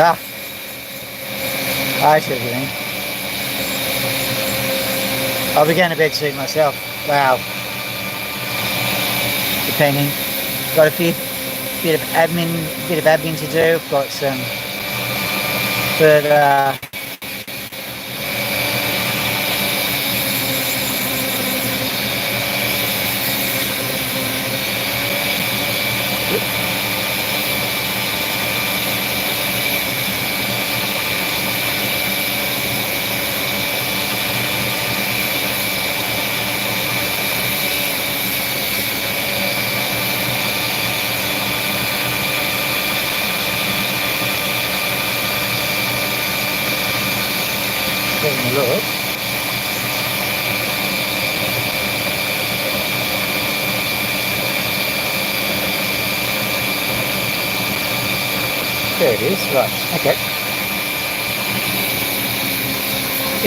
Ah, I see what you mean. I'll be going to bed soon myself. Wow. Depending. Got a bit of admin to do. Got some, but having a look. There it is. Right. Okay.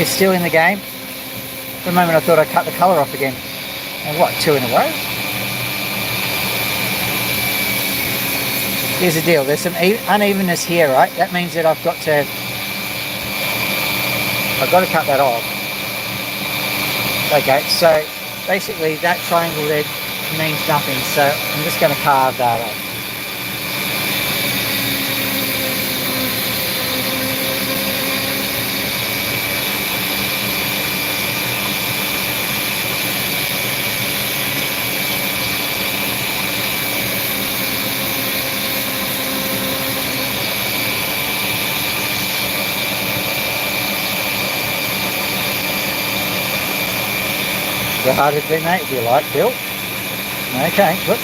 It's still in the game. For a moment I thought I cut the colour off again. And what, 2 in a row? Here's the deal. There's some unevenness here, right? That means that I've got to cut that off. Okay, so basically that triangle there means nothing, so I'm just going to carve that off. Go harder than that if you like, Bill. Okay, good.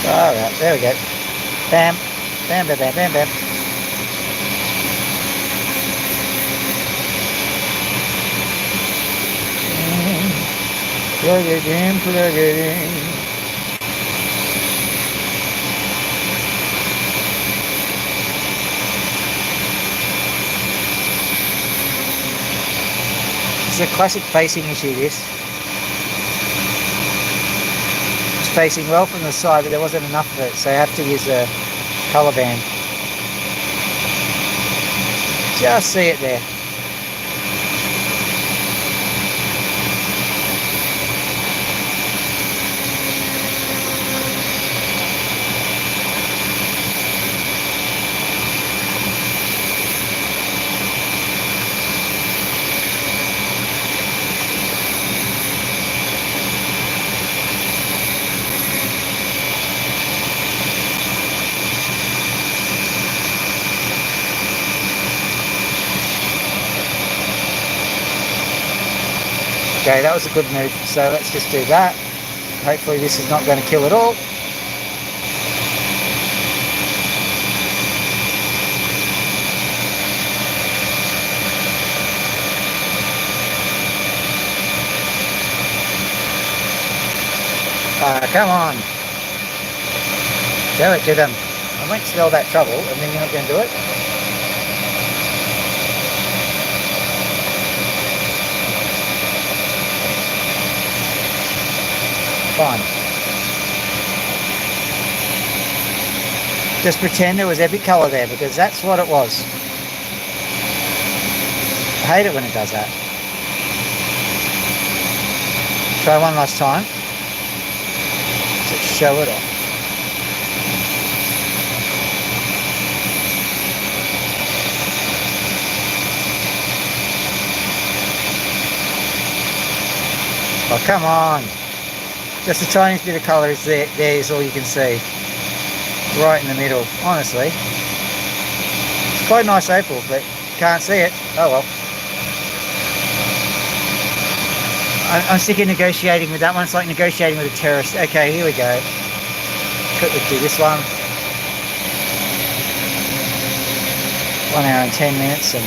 Alright, there we go. Bam, bam, bam, bam, bam, bam. Plug it in, plug it in. It's a classic facing issue, this. It's facing well from the side, but there wasn't enough of it, so I have to use a colour band. Just see it there. Okay, that was a good move, so let's just do that. Hopefully this is not going to kill it all. Come on. Do it to them. I won't spell that trouble, and then you're not going to do it. Fine. Just pretend there was epic colour there, because that's what it was. I hate it when it does that. Try one last time. To show it off. Oh, come on. Just a tiny bit of colour is there is all you can see. Right in the middle, honestly. It's quite a nice opal, but can't see it. Oh well. I'm sick of negotiating with that one. It's like negotiating with a terrorist. Okay, here we go. Quickly do this one. 1 hour and 10 minutes, and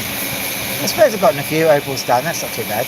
I suppose I've gotten a few opals done. That's not too bad.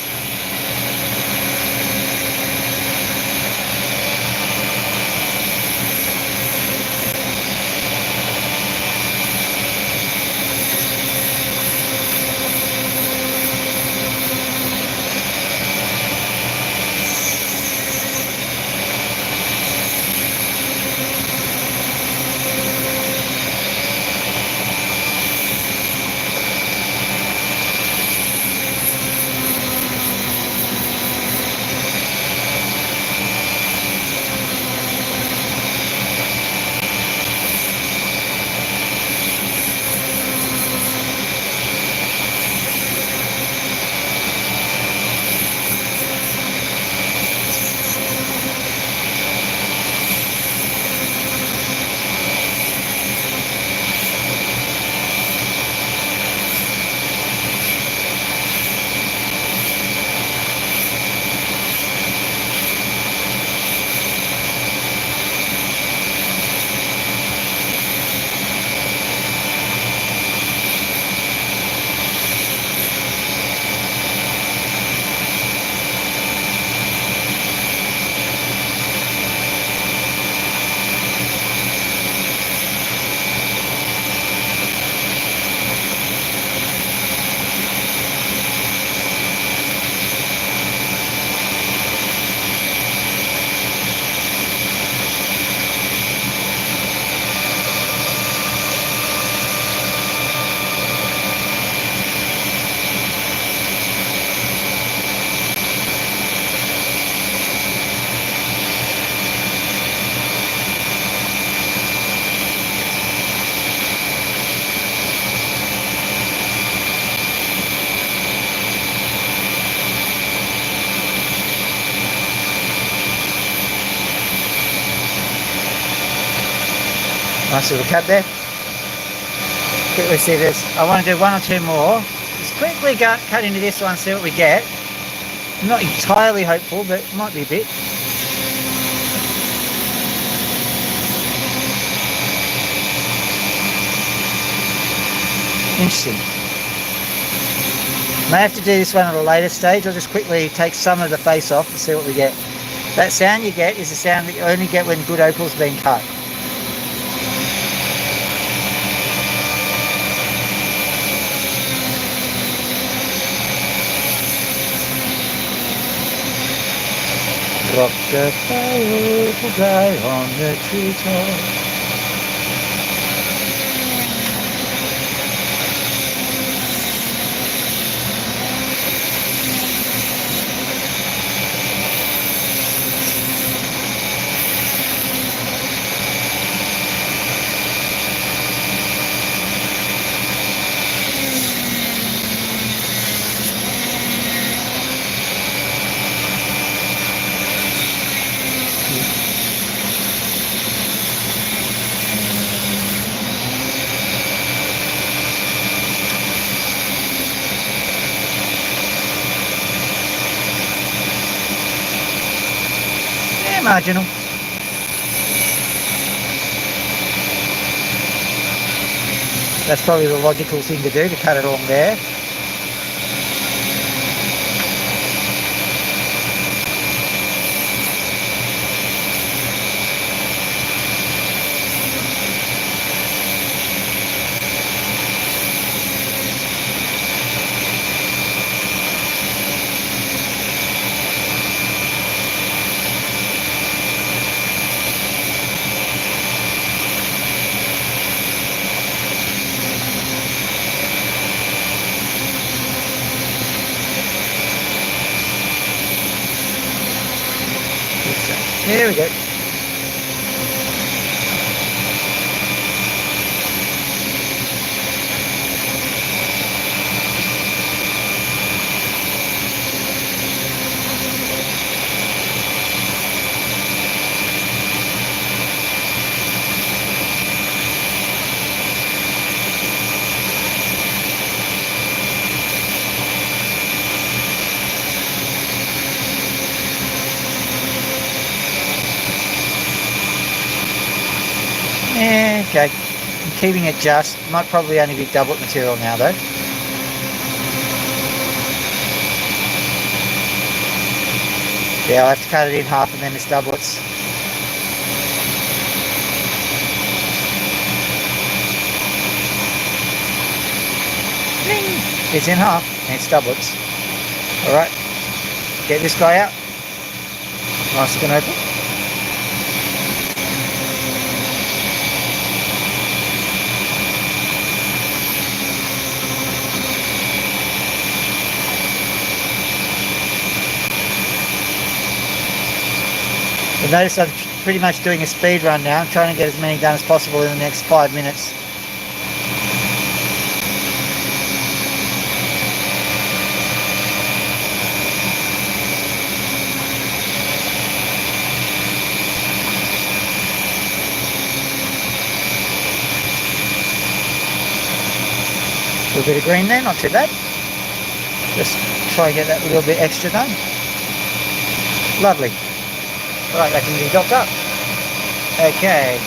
Nice little cut there. Quickly see this. I want to do one or two more. Just quickly cut into this one, see what we get. I'm not entirely hopeful, but it might be a bit. Interesting. May have to do this one at a later stage. I'll just quickly take some of the face off and see what we get. That sound you get is the sound that you only get when good opal's been cut. Rock-a-bye, opal guy on the treetop. Marginal. That's probably the logical thing to do, to cut it along there. Here we go. Okay, I'm keeping it just. Might probably only be doublet material now though. Yeah, I'll have to cut it in half and then it's doublets. It's in half and it's doublets. Alright, get this guy out. Nice looking opal. You'll notice I'm pretty much doing a speed run now. I'm trying to get as many done as possible in the next 5 minutes. A little bit of green there, not too bad. Just try and get that little bit extra done. Lovely. Right, that can be docked up. Okay.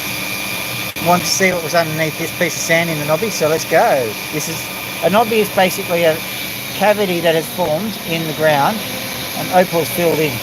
Want to see what was underneath this piece of sand in the knobby, so let's go. This is a knobby is basically a cavity that has formed in the ground and opal's filled in.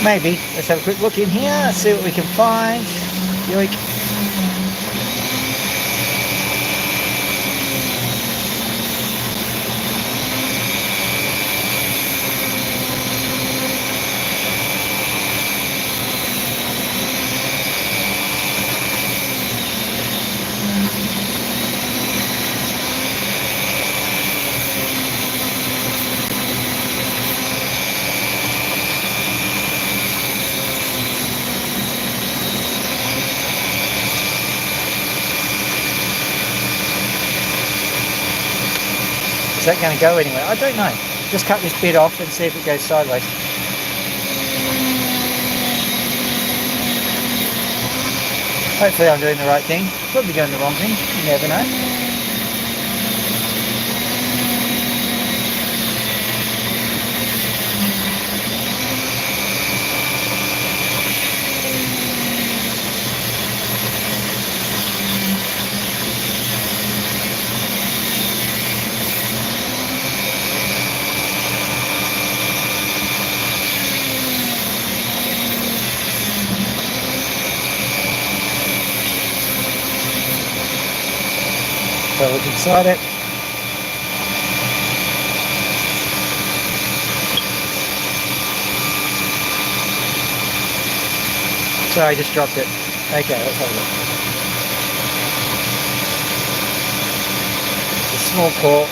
Maybe. Let's have a quick look in here, see what we can find. Yoink. Is that going to go anywhere? I don't know. Just cut this bit off and see if it goes sideways. Hopefully I'm doing the right thing. Could be doing the wrong thing. You never know. So look inside it. Sorry, I just dropped it. Okay, let's have a look. A small port.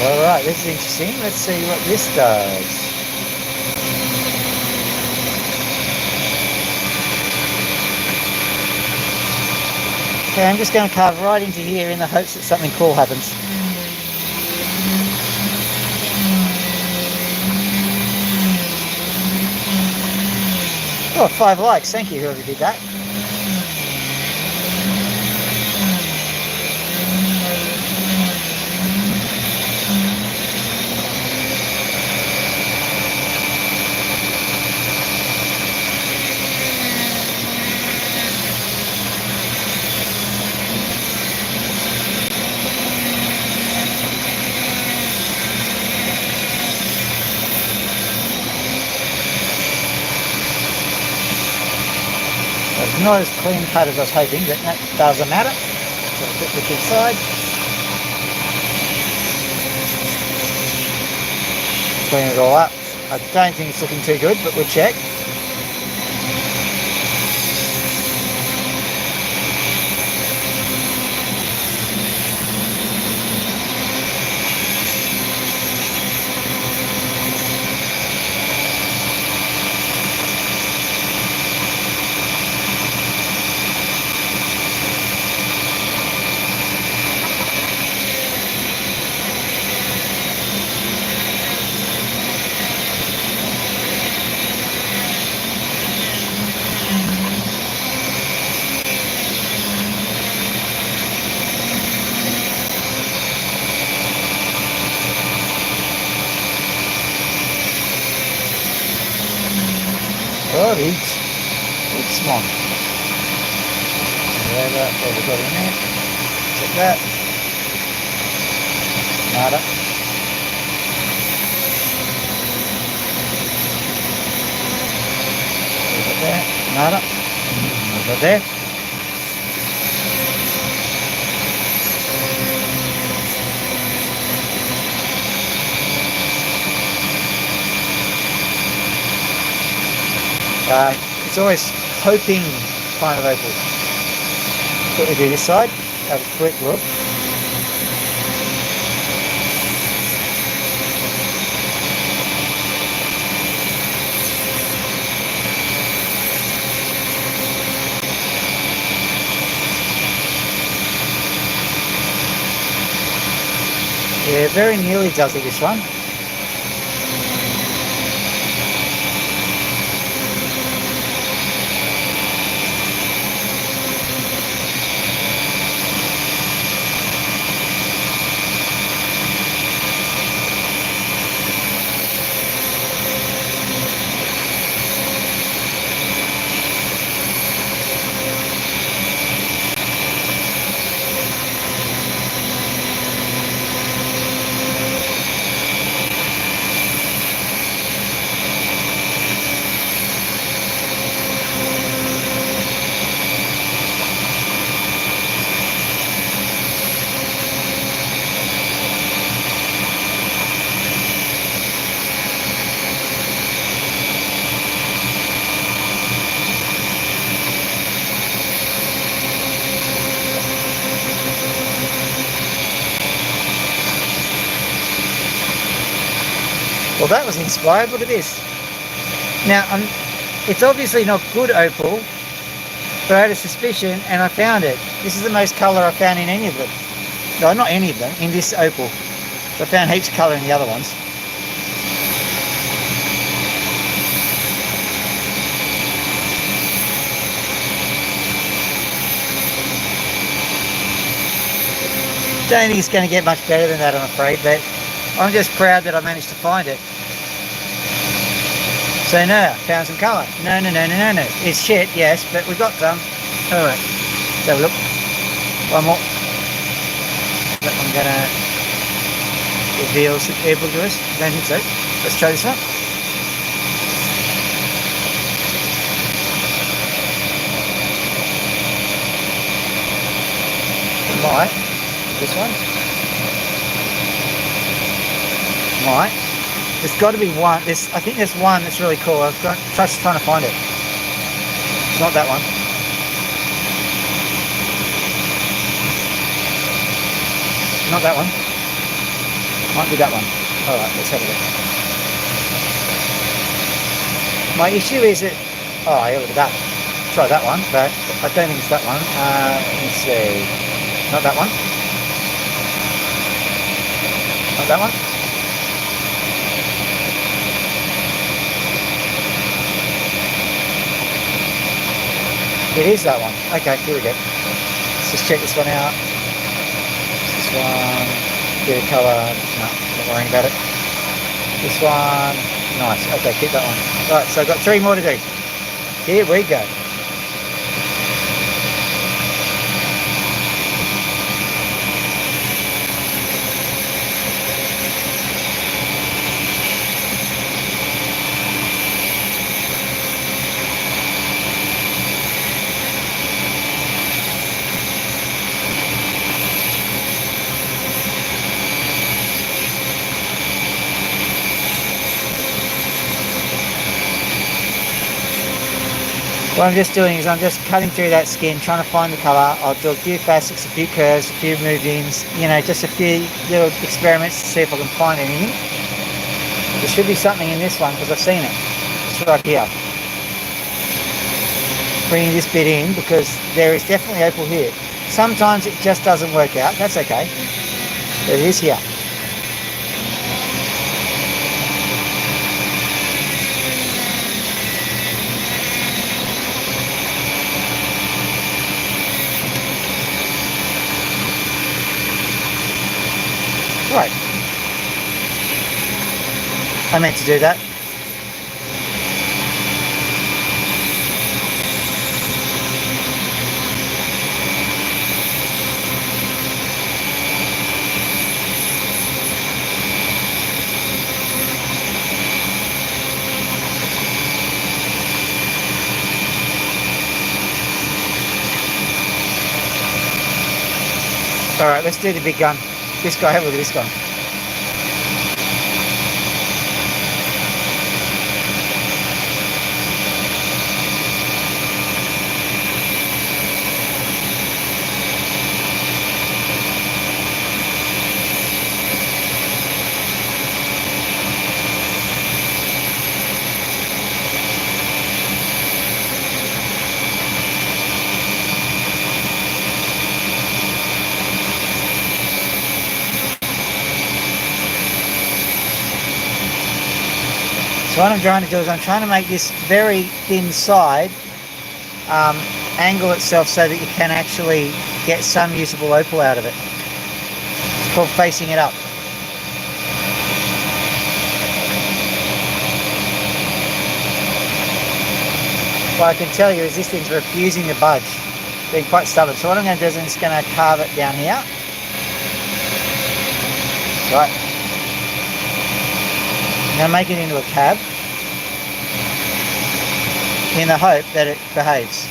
Alright, this is interesting. Let's see what this does. Okay, I'm just going to carve right into here in the hopes that something cool happens. Oh, 5 likes. Thank you, whoever did that. It's not as clean cut as I was hoping, but that doesn't matter. So I'll put this inside. Clean it all up. I don't think it's looking too good, but we'll check. Oh, it's small. What we got in there? Check that. Nada. What we got there? Nada. What we got there? It's always hoping kind of opal. Quickly do this side, have a quick look. Yeah, very nearly does it, this one. Well, that was inspired. Look at this. Now, it's obviously not good opal, but I had a suspicion and I found it. This is the most colour I found in any of them. No, not any of them, in this opal. I found heaps of colour in the other ones. Don't think it's going to get much better than that, I'm afraid, but I'm just proud that I managed to find it. So no, found some colour. No. It's shit, yes, but we got some. Alright, let's have a look. One more. That one gonna reveal some opal to us? I don't think so. Let's try this one. Might. This one. Might. There's got to be one. I think there's one that's really cool. I'm just trying to find it. It's not that one. Not that one. Might be that one. Alright, let's have a look. My issue is that... Oh, yeah, look at that. Try that one, but I don't think it's that one. Let me see. Not that one. Not that one. It is that one. Okay, here we go. Let's just check this one out. This one, bit of colour. No, not worrying about it. This one, nice. Okay, keep that one. Right, so I've got 3 more to do. Here we go. What I'm just doing is I'm just cutting through that skin, trying to find the colour. I'll do a few facets, a few curves, a few move-ins, you know, just a few little experiments to see if I can find anything. There should be something in this one because I've seen it. It's right here. Bringing this bit in because there is definitely opal here. Sometimes it just doesn't work out. That's okay. But it is here. Right. I meant to do that. Alright, let's do the big gun. This guy, have a look at this guy. So what I'm trying to do is I'm trying to make this very thin side angle itself so that you can actually get some usable opal out of it. It's called facing it up. What I can tell you is this thing's refusing to budge, being quite stubborn. So what I'm going to do is I'm just going to carve it down here. Right. I'm going to make it into a cab in the hope that it behaves.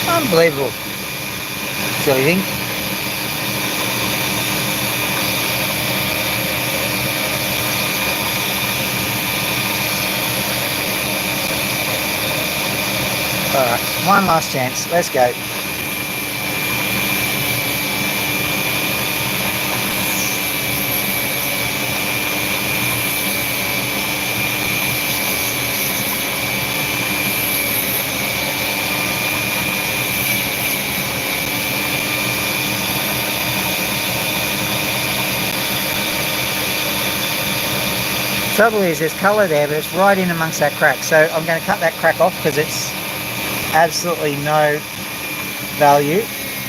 Unbelievable. Silly thing. Alright, one last chance. Let's go. Trouble is there's colour there, but it's right in amongst that crack. So I'm going to cut that crack off because it's absolutely no value.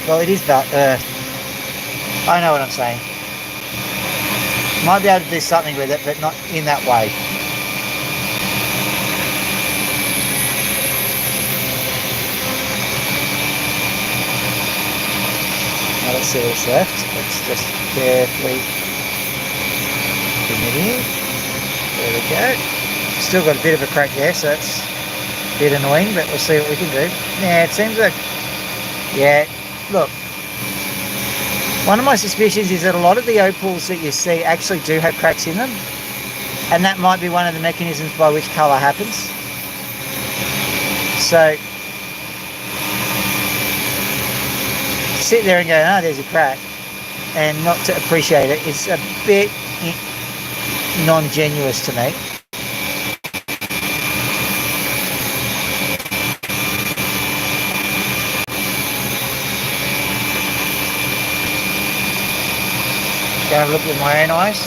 Well, it is I know what I'm saying. Might be able to do something with it, but not in that way. Now let's see what's left. Let's just carefully bring it in. There we go. Still got a bit of a crack there, so it's a bit annoying, but we'll see what we can do. Yeah, it seems like... Yeah, look. One of my suspicions is that a lot of the opals that you see actually do have cracks in them. And that might be one of the mechanisms by which colour happens. So... sit there and go, oh, there's a crack. And not to appreciate it. It's a bit... non-genuous to me. Go have a look with my own eyes.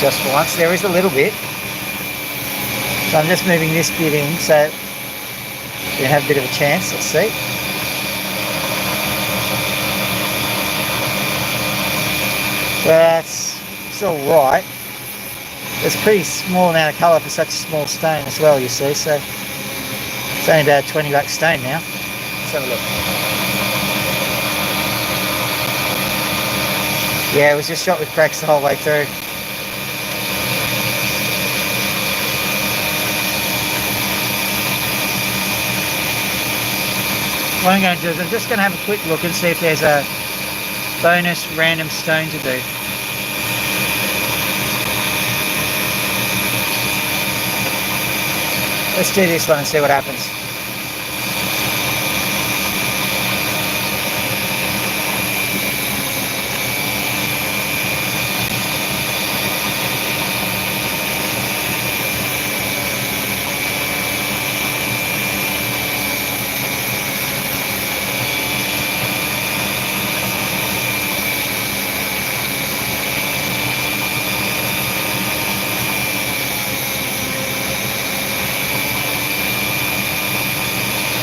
Just for once, there is a little bit. So I'm just moving this bit in so we have a bit of a chance. Let's see. That's all right. It's a pretty small amount of colour for such a small stone as well, you see, so it's only about a $20 stone now. Let's have a look. Yeah, it was just shot with cracks the whole way through. What I'm going to do is I'm just going to have a quick look and see if there's a bonus random stone to do. Let's do this one and see what happens.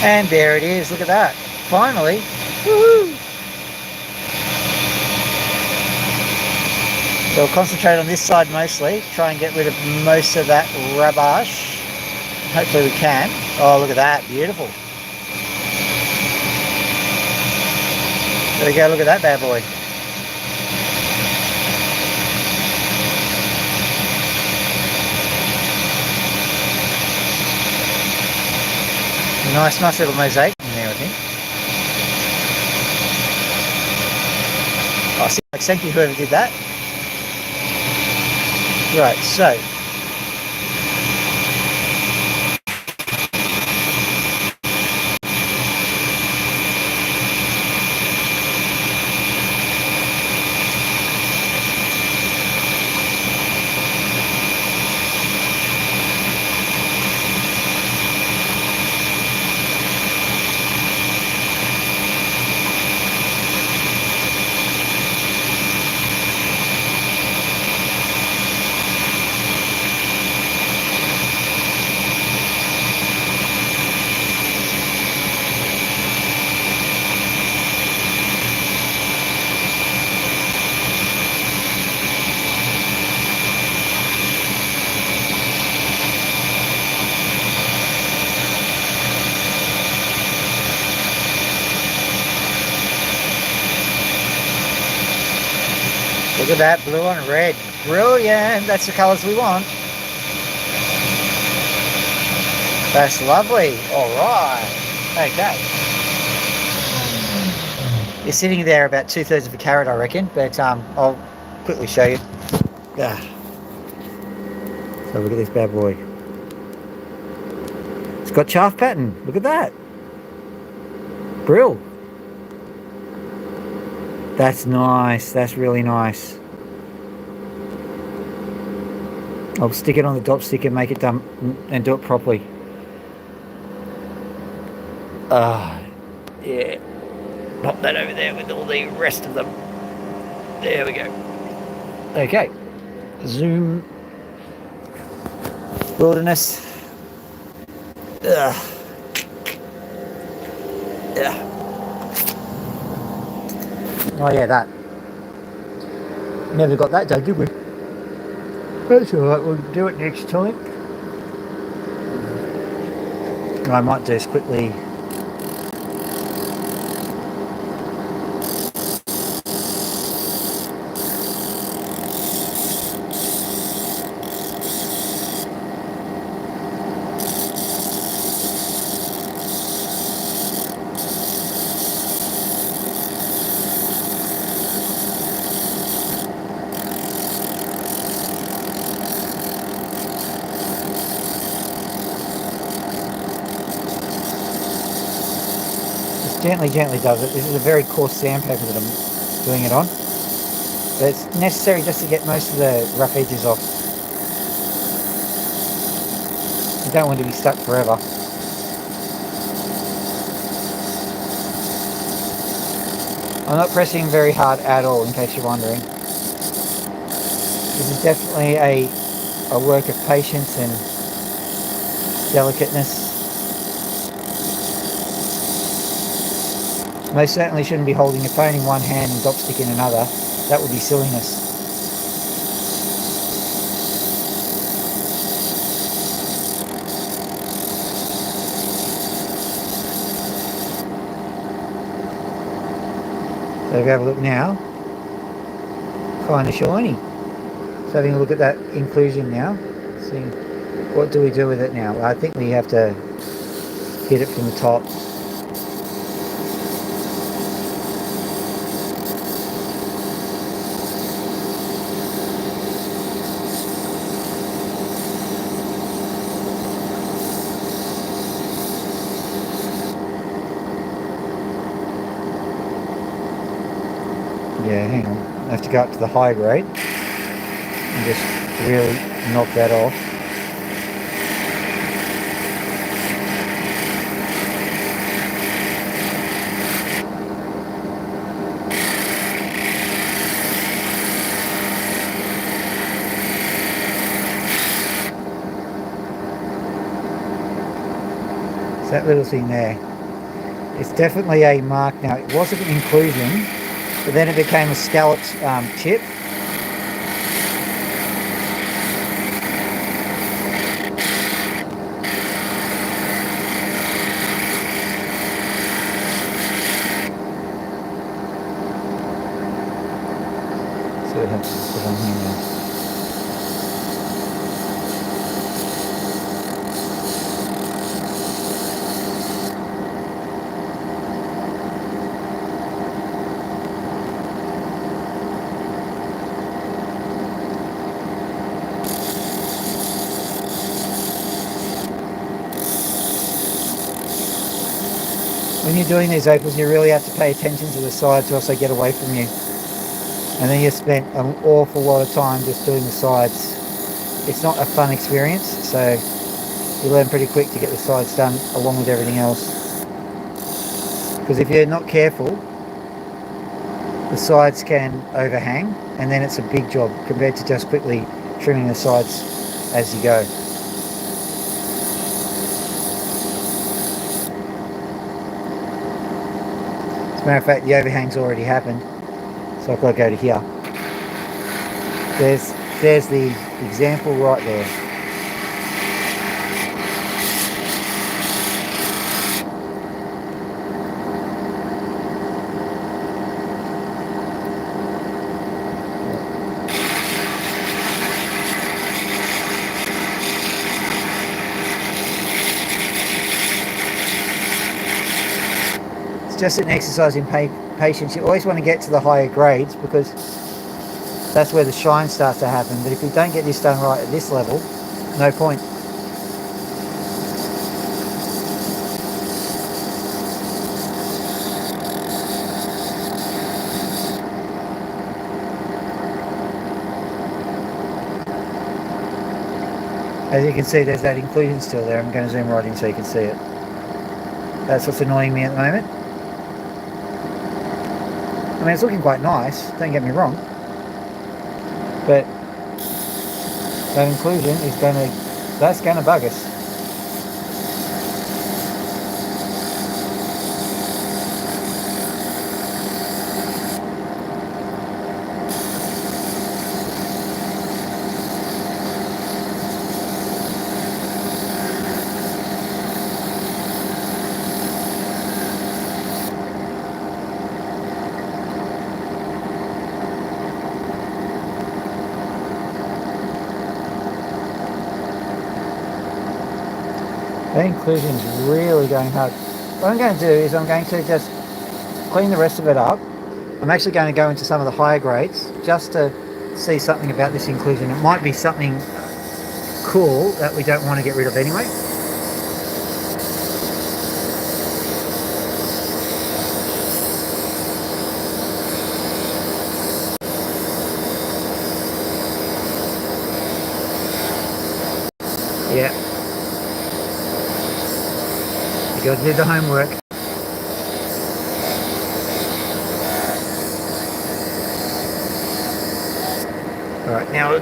And there it is, look at that. Finally. Woohoo! So we'll concentrate on this side mostly, try and get rid of most of that rubbish. Hopefully we can. Oh, look at that, beautiful. There we go, look at that bad boy. Nice little mosaic in there, I think. Oh, thank you whoever did that. Right, so look at that, blue and red. Brilliant, that's the colours we want. That's lovely, alright. Okay. You're sitting there about 2/3 of a carat, I reckon, but I'll quickly show you. Ah. So look at this bad boy. It's got chaff pattern, look at that. Brill. That's nice, that's really nice. I'll stick it on the dop stick and make it done and do it properly. Yeah. Pop that over there with all the rest of them. There we go. Okay. Zoom. Wilderness. Yeah. Oh yeah, that. Never got that done, did we? That's alright, we'll do it next time. I might just quickly gently does it. This is a very coarse sandpaper that I'm doing it on. But it's necessary just to get most of the rough edges off. You don't want to be stuck forever. I'm not pressing very hard at all, in case you're wondering. This is definitely a work of patience and delicateness. Most certainly shouldn't be holding your phone in one hand and dopstick in another. That would be silliness. So if you have a look now, kind of shiny. So having a look at that inclusion now, see what do we do with it now? Well, I think we have to hit it from the top. Yeah, hang on. I have to go up to the high grade and just really knock that off. It's that little thing there. It's definitely a mark now. It wasn't an inclusion, but then it became a scalloped chip. So it has to put on here now. When you're doing these opals, you really have to pay attention to the sides or else they get away from you. And then you spent an awful lot of time just doing the sides. It's not a fun experience, so you learn pretty quick to get the sides done along with everything else. Because if you're not careful, the sides can overhang, and then it's a big job compared to just quickly trimming the sides as you go. As a matter of fact, the overhang's already happened, so I've got to go to here. There's the example right there. It's just an exercise in patience. You always want to get to the higher grades because that's where the shine starts to happen. But if you don't get this done right at this level, no point. As you can see, there's that inclusion still there. I'm going to zoom right in so you can see it. That's what's annoying me at the moment. I mean, it's looking quite nice, don't get me wrong. But that inclusion is that's going to bug us. That inclusion is really going hard. What I'm going to do is I'm going to just clean the rest of it up. I'm actually going to go into some of the higher grades just to see something about this inclusion. It might be something cool that we don't want to get rid of anyway. Yeah. You got to do the homework. All right, now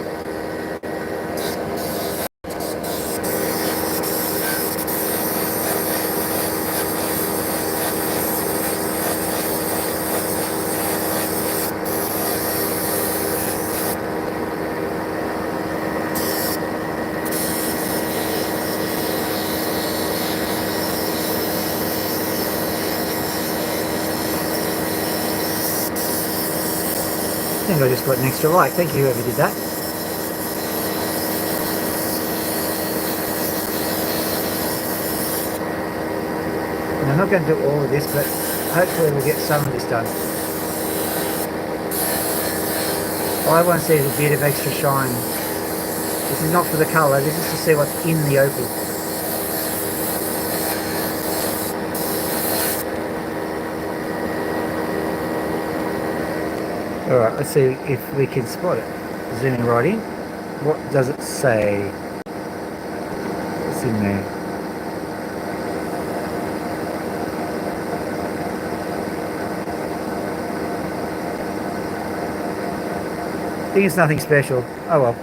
I think I just got an extra like. Thank you, whoever did that. And I'm not going to do all of this, but hopefully we'll get some of this done. All I want to see is a bit of extra shine. This is not for the colour, this is to see what's in the opal. Alright, let's see if we can spot it. Zooming right in. What does it say? What's in there? I think it's nothing special. Oh well.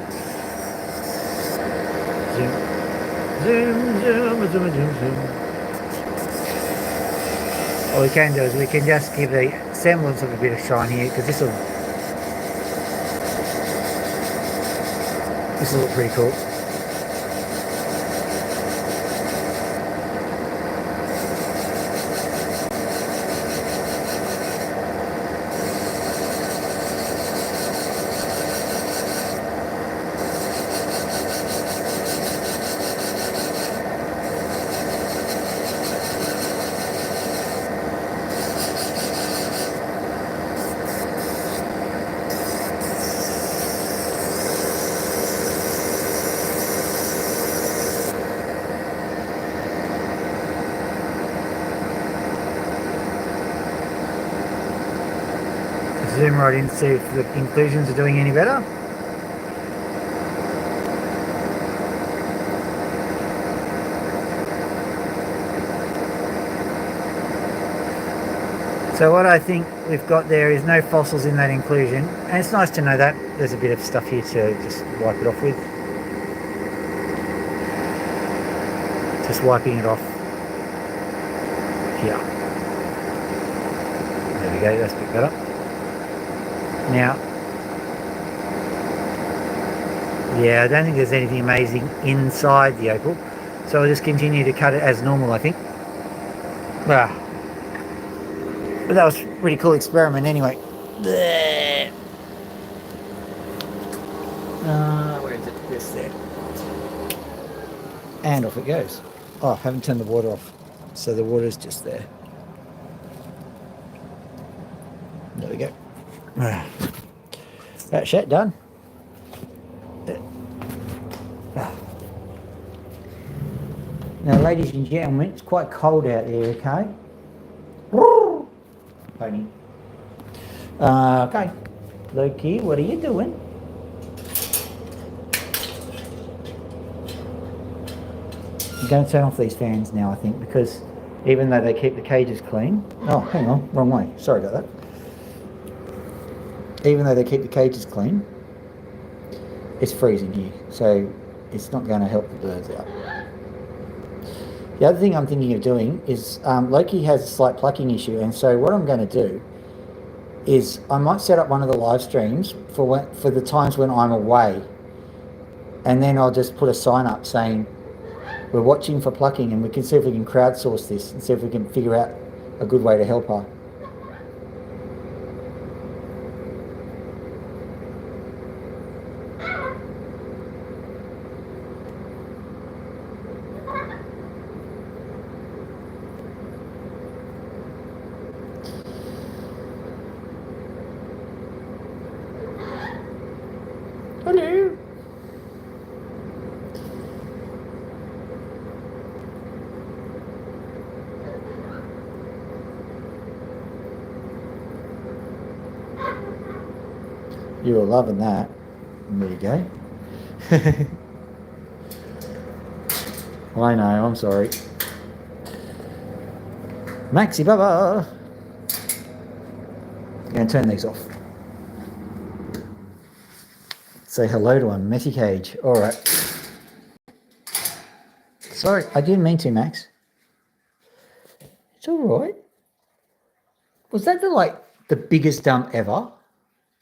Zoom, zoom, zoom, zoom, zoom, zoom. What we can do is we can just give the semblance of a bit of shine here, because this will look pretty cool. Zoom right in to see if the inclusions are doing any better. So what I think we've got there is no fossils in that inclusion, and it's nice to know that. There's a bit of stuff here to just wipe it off with. Just wiping it off here. There we go, that's a bit better. Now, yeah, I don't think there's anything amazing inside the opal, so I'll just continue to cut it as normal, I think. But that was a pretty cool experiment anyway. Where is it? This there. And off it goes. Oh, I haven't turned the water off, so the water's just there. There we go. That shit done. Now, ladies and gentlemen, it's quite cold out there, okay? Pony. Okay. Loki, what are you doing? I'm going to turn off these fans now, I think, because even though they keep the cages clean... Oh, hang on, wrong way. Sorry about that. Even though they keep the cages clean, it's freezing here, so it's not going to help the birds out. The other thing I'm thinking of doing is Loki has a slight plucking issue, and so what I'm going to do is I might set up one of the live streams for the times when I'm away, and then I'll just put a sign up saying we're watching for plucking, and we can see if we can crowdsource this and see if we can figure out a good way to help her. Hello. You were loving that. There you go. I know, I'm sorry. Maxi Baba. I'm going to turn these off. Say hello to a messy cage. All right. Sorry, I didn't mean to, Max. It's all right. Was that the biggest dump ever?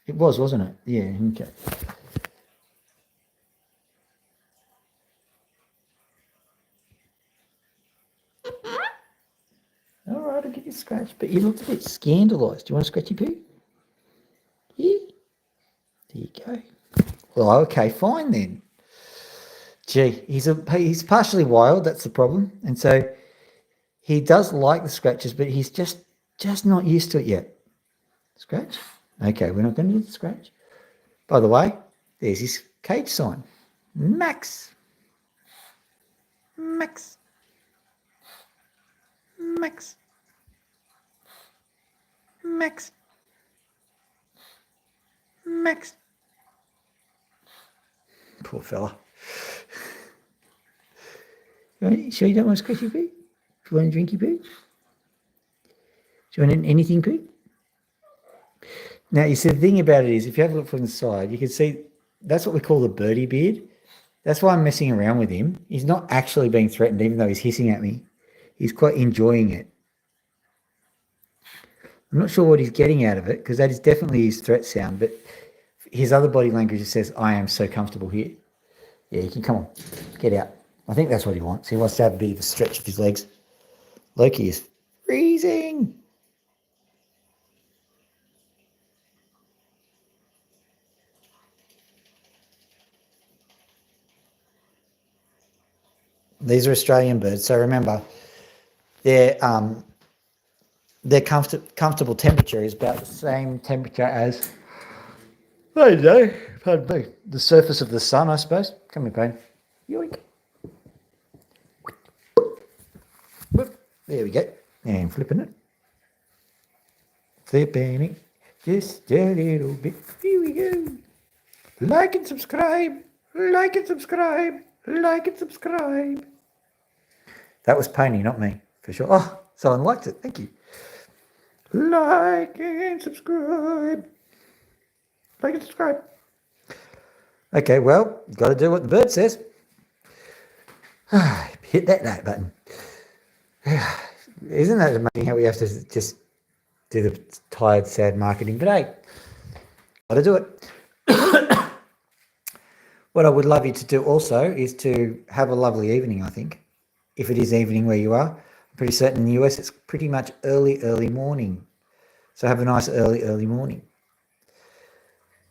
It was, wasn't it? Yeah, okay. All right, I'll get you scratched, but you looked a bit scandalised. Do you want a scratchy poo? Yeah. There you go. Well, okay, fine then. Gee, he's partially wild, that's the problem. And so he does like the scratches, but he's just not used to it yet. Scratch? Okay, we're not going to do the scratch. By the way, there's his cage sign. Max. Max. Max. Max. Max. Poor fella. Sure you don't want a scratchy poo? Do you want a drinky poo? Do you want anything poo? Now, you see, the thing about it is, if you have a look from the side, you can see that's what we call the birdie beard. That's why I'm messing around with him. He's not actually being threatened, even though he's hissing at me. He's quite enjoying it. I'm not sure what he's getting out of it, because that is definitely his threat sound, but his other body language just says, I am so comfortable here. Yeah, you can come on, get out. I think that's what he wants. He wants to have a bit of a stretch of his legs. Loki is freezing. These are Australian birds, so remember, their comfortable temperature is about the same temperature as, I don't know, pardon me, the surface of the sun, I suppose. Come here, Payne. Yoink. Whoop. There we go. And flipping it. Flipping it. Just a little bit. Here we go. Like and subscribe. Like and subscribe. Like and subscribe. That was Payne, not me, for sure. Oh, someone liked it. Thank you. Like and subscribe. Like and subscribe. Okay, well, got to do what the bird says. Hit that like button. Isn't that amazing how we have to just do the tired, sad marketing? But hey, got to do it. What I would love you to do also is to have a lovely evening, I think. If it is evening where you are. I'm pretty certain in the US it's pretty much early morning. So have a nice early morning.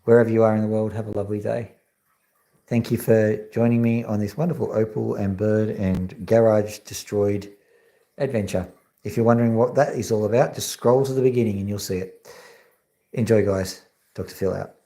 Wherever you are in the world, have a lovely day. Thank you for joining me on this wonderful opal and bird and garage destroyed adventure. If you're wondering what that is all about, just scroll to the beginning and you'll see it. Enjoy, guys. Dr. Phil out.